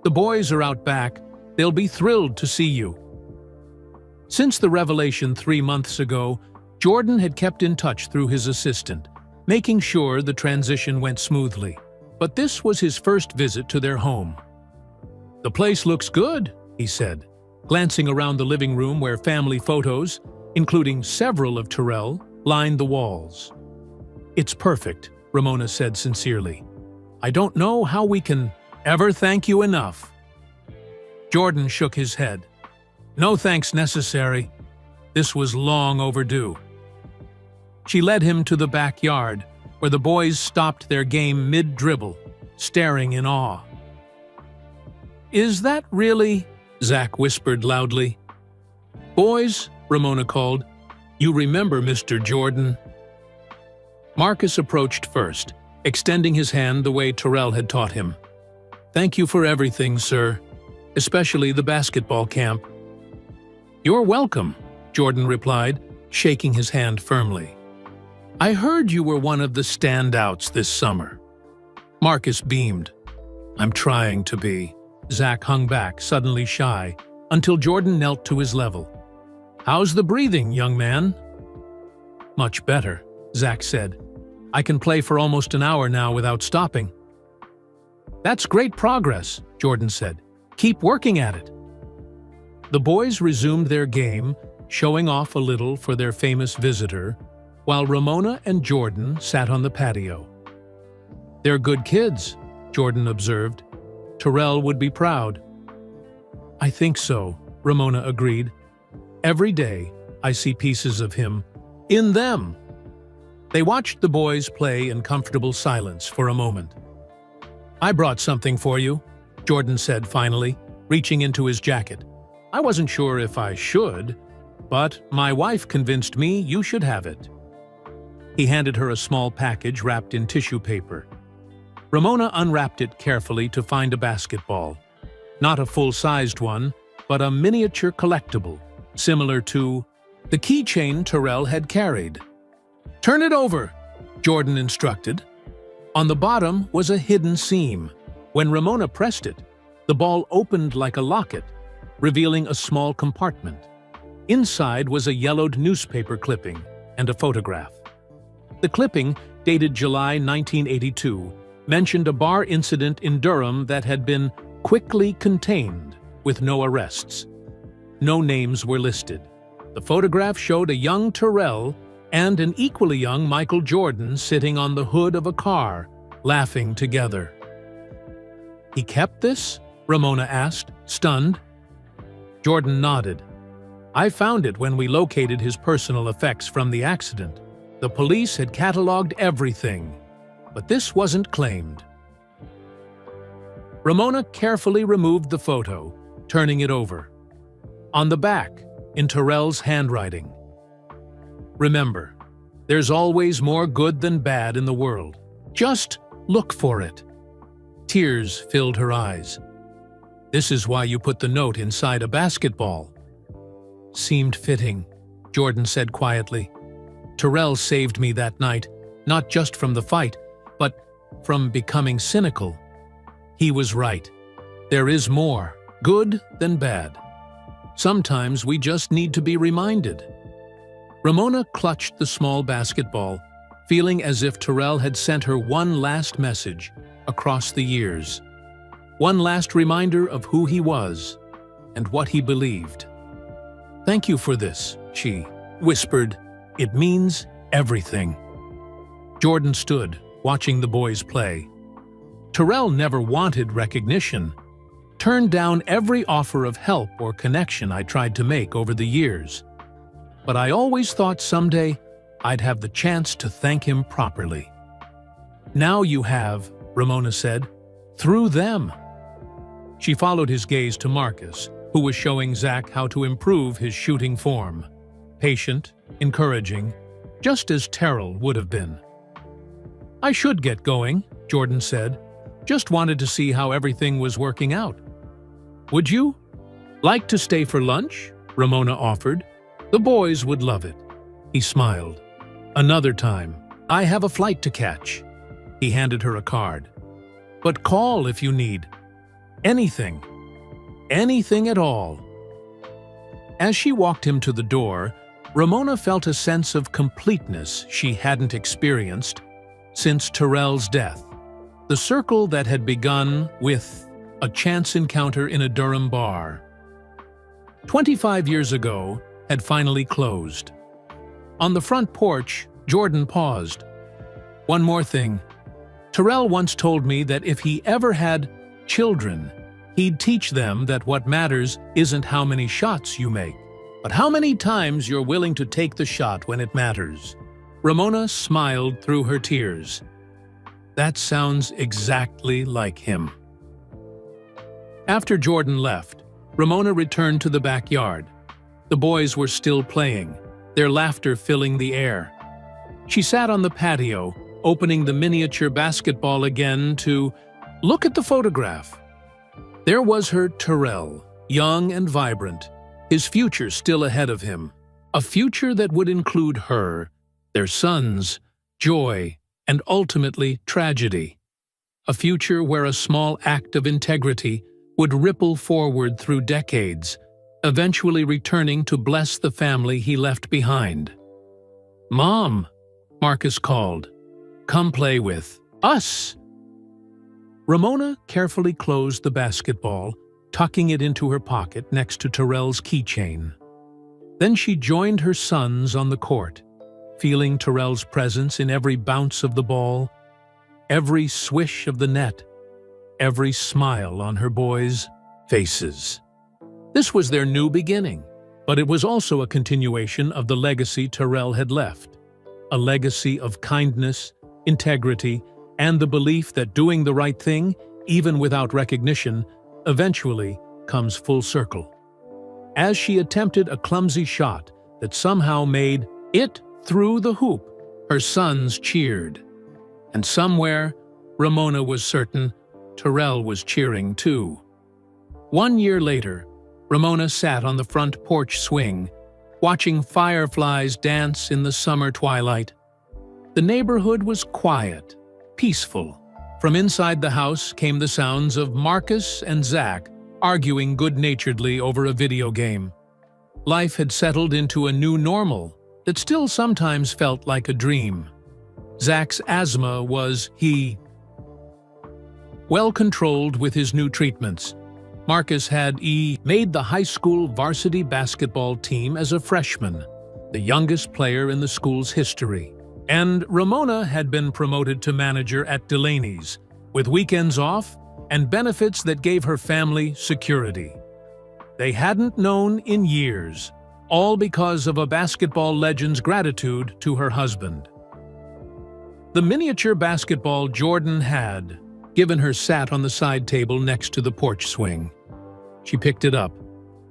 "The boys are out back. They'll be thrilled to see you." Since the revelation 3 months ago, Jordan had kept in touch through his assistant, making sure the transition went smoothly. But this was his first visit to their home. "The place looks good," he said, glancing around the living room where family photos, including several of Terrell, lined the walls. "It's perfect," Ramona said sincerely. "I don't know how we can ever thank you enough." Jordan shook his head. "No thanks necessary. This was long overdue." She led him to the backyard, where the boys stopped their game mid-dribble, staring in awe. "Is that really?" Zach whispered loudly. "Boys," Ramona called, "you remember Mr. Jordan?" Marcus approached first, extending his hand the way Terrell had taught him. "Thank you for everything, sir, especially the basketball camp." "You're welcome," Jordan replied, shaking his hand firmly. "I heard you were one of the standouts this summer." Marcus beamed. "I'm trying to be." Zach hung back, suddenly shy, until Jordan knelt to his level. "How's the breathing, young man?" "Much better," Zach said. "I can play for almost an hour now without stopping." "That's great progress," Jordan said. "Keep working at it." The boys resumed their game, showing off a little for their famous visitor, while Ramona and Jordan sat on the patio. "They're good kids," Jordan observed. "Terrell would be proud." "I think so," Ramona agreed. "Every day, I see pieces of him. In them." They watched the boys play in comfortable silence for a moment. "I brought something for you," Jordan said finally, reaching into his jacket. "I wasn't sure if I should, but my wife convinced me you should have it." He handed her a small package wrapped in tissue paper. Ramona unwrapped it carefully to find a basketball. Not a full-sized one, but a miniature collectible, similar to the keychain Terrell had carried. "Turn it over," Jordan instructed. On the bottom was a hidden seam. When Ramona pressed it, the ball opened like a locket, revealing a small compartment. Inside was a yellowed newspaper clipping and a photograph. The clipping, dated July 1982, mentioned a bar incident in Durham that had been quickly contained with no arrests. No names were listed. The photograph showed a young Terrell and an equally young Michael Jordan sitting on the hood of a car, laughing together. "He kept this?" Ramona asked, stunned. Jordan nodded. "I found it when we located his personal effects from the accident. The police had cataloged everything, but this wasn't claimed." Ramona carefully removed the photo, turning it over. On the back, in Terrell's handwriting, "Remember, there's always more good than bad in the world. Just look for it." Tears filled her eyes. "This is why you put the note inside a basketball." "Seemed fitting," Jordan said quietly. "Terrell saved me that night, not just from the fight, but from becoming cynical. He was right. There is more good than bad. Sometimes we just need to be reminded." Ramona clutched the small basketball, feeling as if Terrell had sent her one last message across the years. One last reminder of who he was and what he believed. "Thank you for this," she whispered. "It means everything." Jordan stood, watching the boys play. Terrell never wanted recognition, turned down every offer of help or connection I tried to make over the years. But I always thought someday I'd have the chance to thank him properly. "Now you have," Ramona said, "through them." She followed his gaze to Marcus, who was showing Zach how to improve his shooting form. Patient, encouraging, just as Terrell would have been. "I should get going," Jordan said. "Just wanted to see how everything was working out." "Would you like to stay for lunch?" Ramona offered. "The boys would love it." He smiled. "Another time. I have a flight to catch." He handed her a card. "But call if you need. Anything. Anything at all." As she walked him to the door, Ramona felt a sense of completeness she hadn't experienced since Terrell's death. The circle that had begun with a chance encounter in a Durham bar 25 years ago had finally closed. On the front porch, Jordan paused. "One more thing. Terrell once told me that if he ever had children, he'd teach them that what matters isn't how many shots you make, but how many times you're willing to take the shot when it matters." Ramona smiled through her tears. That sounds exactly like him. After Jordan left, Ramona returned to the backyard. The boys were still playing, their laughter filling the air. She sat on the patio, opening the miniature basketball again to look at the photograph. There was her Terrell, young and vibrant, his future still ahead of him. A future that would include her, their sons, joy, and ultimately tragedy. A future where a small act of integrity would ripple forward through decades, eventually returning to bless the family he left behind. "Mom," Marcus called. "Come play with us." Ramona carefully closed the basketball, tucking it into her pocket next to Terrell's keychain. Then she joined her sons on the court, feeling Terrell's presence in every bounce of the ball, every swish of the net, every smile on her boys' faces. This was their new beginning, but it was also a continuation of the legacy Terrell had left, a legacy of kindness, integrity, and the belief that doing the right thing, even without recognition, eventually comes full circle. As she attempted a clumsy shot that somehow made it through the hoop, her sons cheered. And somewhere, Ramona was certain Terrell was cheering too. 1 year later, Ramona sat on the front porch swing, watching fireflies dance in the summer twilight. The neighborhood was quiet, peaceful. From inside the house came the sounds of Marcus and Zach arguing good-naturedly over a video game. Life had settled into a new normal that still sometimes felt like a dream. Zach's asthma was well controlled with his new treatments. Marcus had made the high school varsity basketball team as a freshman, the youngest player in the school's history. And Ramona had been promoted to manager at Delaney's, with weekends off and benefits that gave her family security. They hadn't known in years, all because of a basketball legend's gratitude to her husband. The miniature basketball Jordan had given her sat on the side table next to the porch swing. She picked it up,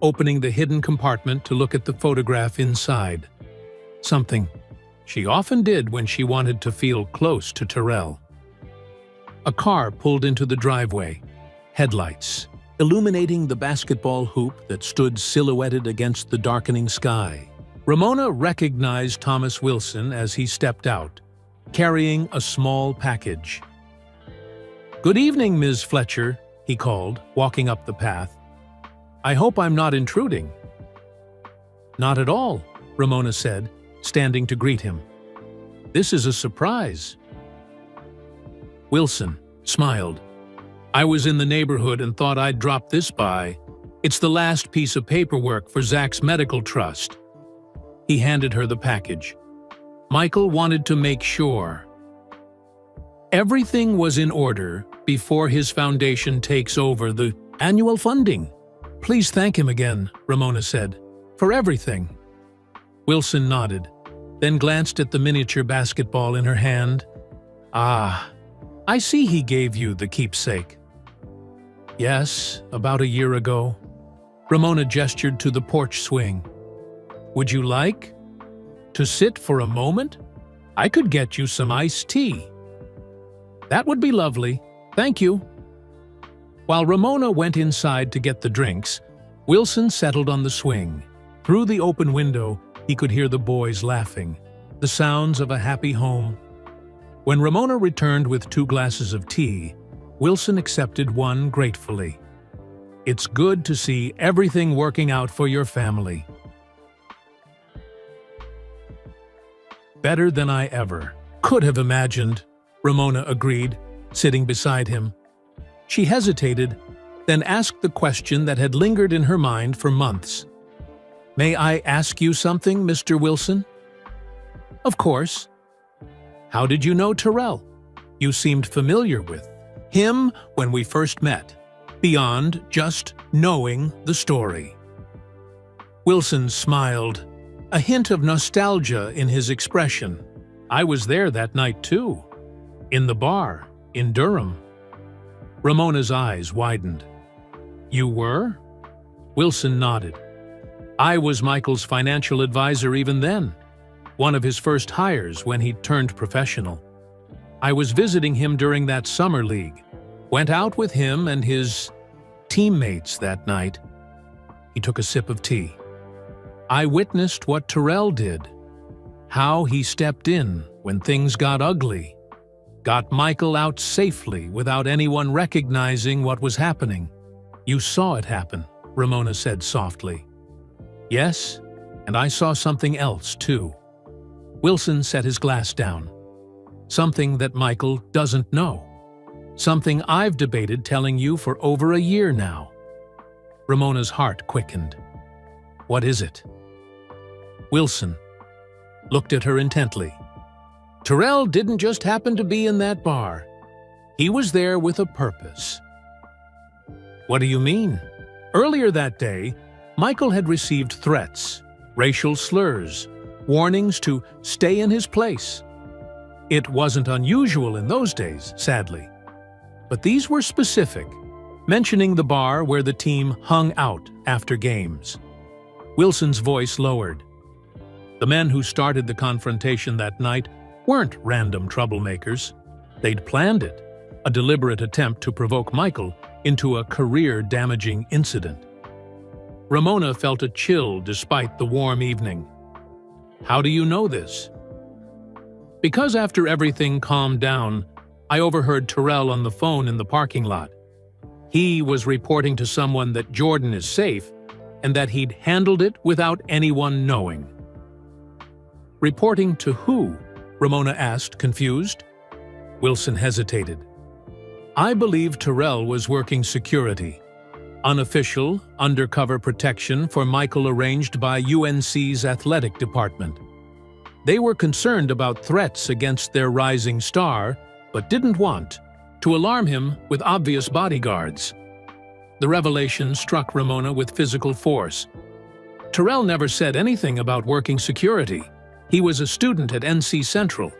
opening the hidden compartment to look at the photograph inside. Something she often did when she wanted to feel close to Terrell. A car pulled into the driveway, headlights illuminating the basketball hoop that stood silhouetted against the darkening sky. Ramona recognized Thomas Wilson as he stepped out, carrying a small package. "Good evening, Ms. Fletcher," he called, walking up the path. "I hope I'm not intruding." "Not at all," Ramona said, standing to greet him. "This is a surprise." Wilson smiled. "I was in the neighborhood and thought I'd drop this by. It's the last piece of paperwork for Zach's medical trust." He handed her the package. Michael wanted to make sure everything was in order before his foundation takes over the annual funding. "Please thank him again," Ramona said, "for everything." Wilson nodded, then glanced at the miniature basketball in her hand. "Ah, I see he gave you the keepsake." "Yes, about a year ago." Ramona gestured to the porch swing. "Would you like to sit for a moment? I could get you some iced tea." "That would be lovely, thank you." While Ramona went inside to get the drinks, Wilson settled on the swing. Through the open window, he could hear the boys laughing, the sounds of a happy home. When Ramona returned with 2 glasses of tea, Wilson accepted one gratefully. "It's good to see everything working out for your family." "Better than I ever could have imagined," Ramona agreed, sitting beside him. She hesitated, then asked the question that had lingered in her mind for months. "May I ask you something, Mr. Wilson?" "Of course." "How did you know Terrell? You seemed familiar with him when we first met, beyond just knowing the story." Wilson smiled, a hint of nostalgia in his expression. "I was there that night too, in the bar, in Durham." Ramona's eyes widened. "You were?" Wilson nodded. "I was Michael's financial advisor even then, one of his first hires when he turned professional. I was visiting him during that summer league, went out with him and his teammates that night." He took a sip of tea. "I witnessed what Terrell did, how he stepped in when things got ugly, got Michael out safely without anyone recognizing what was happening." "You saw it happen," Ramona said softly. "Yes, and I saw something else too." Wilson set his glass down. "Something that Michael doesn't know. Something I've debated telling you for over a year now." Ramona's heart quickened. "What is it?" Wilson looked at her intently. "Terrell didn't just happen to be in that bar. He was there with a purpose." "What do you mean?" Earlier that day, Michael had received threats, racial slurs, warnings to stay in his place. It wasn't unusual in those days, sadly. But these were specific, mentioning the bar where the team hung out after games. Wilson's voice lowered. The men who started the confrontation that night weren't random troublemakers. They'd planned it, a deliberate attempt to provoke Michael into a career-damaging incident. Ramona felt a chill despite the warm evening. "How do you know this?" "Because after everything calmed down, I overheard Terrell on the phone in the parking lot. He was reporting to someone that Jordan is safe and that he'd handled it without anyone knowing." "Reporting to who?" Ramona asked, confused. Wilson hesitated. "I believe Terrell was working security. Unofficial, undercover protection for Michael arranged by UNC's athletic department. They were concerned about threats against their rising star, but didn't want to alarm him with obvious bodyguards." The revelation struck Ramona with physical force. Terrell never said anything about working security. He was a student at NC Central.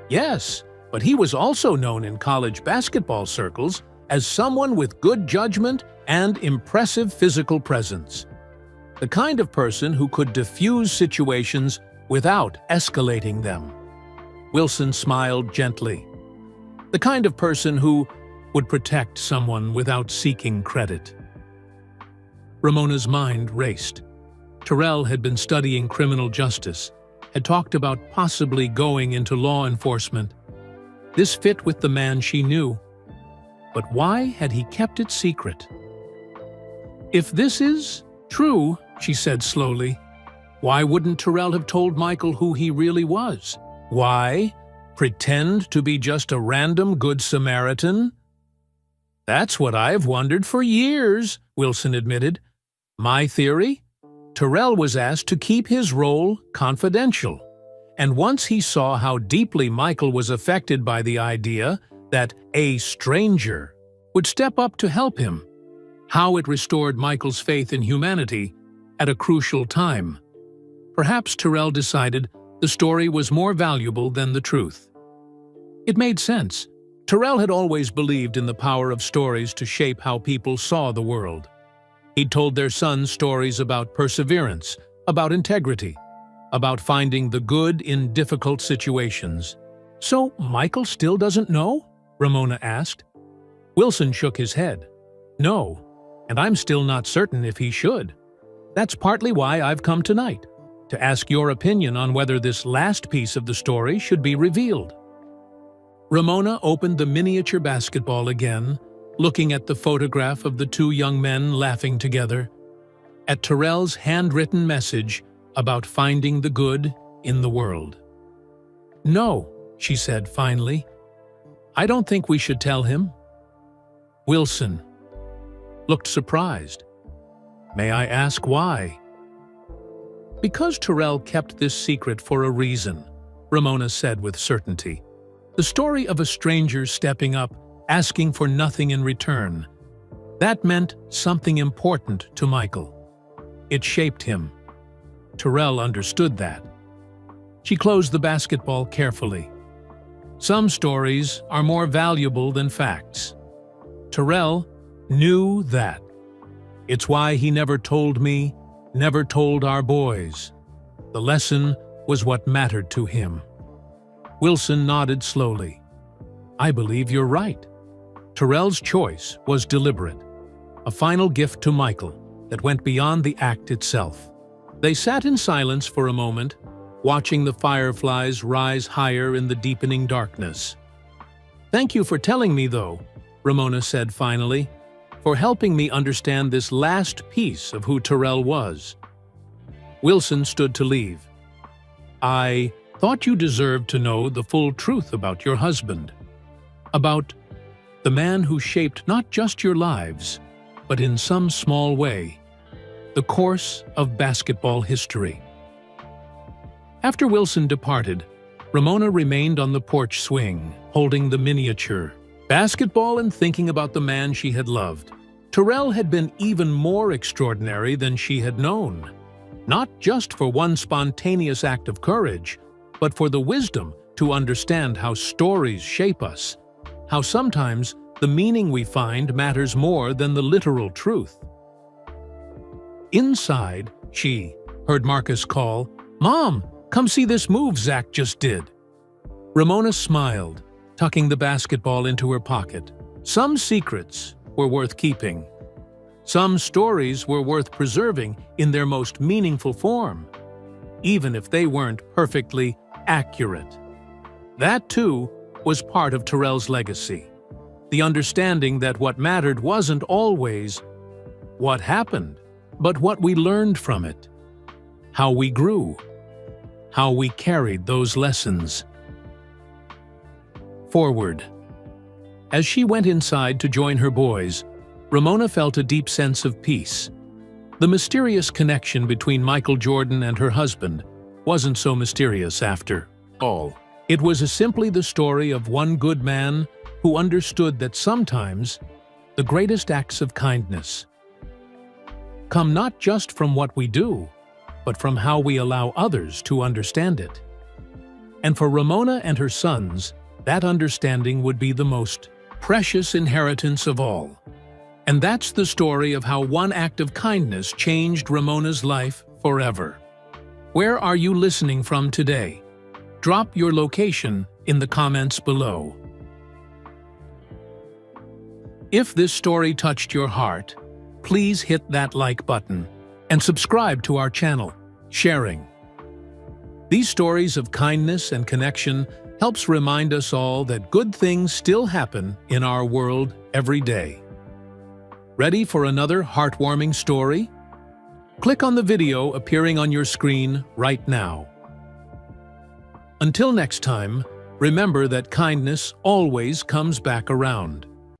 Yes, but he was also known in college basketball circles as someone with good judgment and impressive physical presence. The kind of person who could diffuse situations without escalating them. Wilson smiled gently. The kind of person who would protect someone without seeking credit. Ramona's mind raced. Terrell had been studying criminal justice, had talked about possibly going into law enforcement. This fit with the man she knew. But why had he kept it secret? "If this is true," she said slowly, Why wouldn't Tyrell have told Michael who he really was? Why? Pretend to be just a random Good Samaritan? That's what I've wondered for years, Wilson admitted. My theory? Tyrell was asked to keep his role confidential. And once he saw how deeply Michael was affected by the idea that a stranger would step up to help him, how it restored Michael's faith in humanity at a crucial time. Perhaps Tyrell decided the story was more valuable than the truth. It made sense. Tyrell had always believed in the power of stories to shape how people saw the world. He'd told their sons stories about perseverance, about integrity, about finding the good in difficult situations. So Michael still doesn't know? Ramona asked. Wilson shook his head. No, and I'm still not certain if he should. That's partly why I've come tonight, to ask your opinion on whether this last piece of the story should be revealed. Ramona opened the miniature basketball again, looking at the photograph of the two young men laughing together, at Tyrell's handwritten message about finding the good in the world. No, she said finally. I don't think we should tell him. Wilson looked surprised. May I ask why? Because Tyrell kept this secret for a reason, Ramona said with certainty. The story of a stranger stepping up, asking for nothing in return. That meant something important to Michael. It shaped him. Tyrell understood that. She closed the basketball carefully. Some stories are more valuable than facts. Tyrell knew that. It's why he never told me, never told our boys. The lesson was what mattered to him. Wilson nodded slowly. I believe you're right. Tyrell's choice was deliberate, a final gift to Michael that went beyond the act itself. They sat in silence for a moment, watching the fireflies rise higher in the deepening darkness. Thank you for telling me, though, Ramona said finally, for helping me understand this last piece of who Tyrell was. Wilson stood to leave. I thought you deserved to know the full truth about your husband, about the man who shaped not just your lives, but in some small way, the course of basketball history. After Wilson departed, Ramona remained on the porch swing, holding the miniature basketball and thinking about the man she had loved. Tyrell had been even more extraordinary than she had known, not just for one spontaneous act of courage, but for the wisdom to understand how stories shape us, how sometimes the meaning we find matters more than the literal truth. Inside, she heard Marcus call, Mom, come see this move Zach just did. Ramona smiled, tucking the basketball into her pocket. Some secrets were worth keeping. Some stories were worth preserving in their most meaningful form, even if they weren't perfectly accurate. That, too, was part of Tyrell's legacy. The understanding that what mattered wasn't always what happened, but what we learned from it, how we grew, how we carried those lessons forward. As she went inside to join her boys, Ramona felt a deep sense of peace. The mysterious connection between Michael Jordan and her husband wasn't so mysterious after all. It was simply the story of one good man who understood that sometimes the greatest acts of kindness come not just from what we do, but from how we allow others to understand it. And for Ramona and her sons, that understanding would be the most precious inheritance of all. And that's the story of how one act of kindness changed Ramona's life forever. Where are you listening from today? Drop your location in the comments below. If this story touched your heart, please hit that like button and subscribe to our channel, Sharing. These stories of kindness and connection helps remind us all that good things still happen in our world every day. Ready for another heartwarming story? Click on the video appearing on your screen right now. Until next time, remember that kindness always comes back around.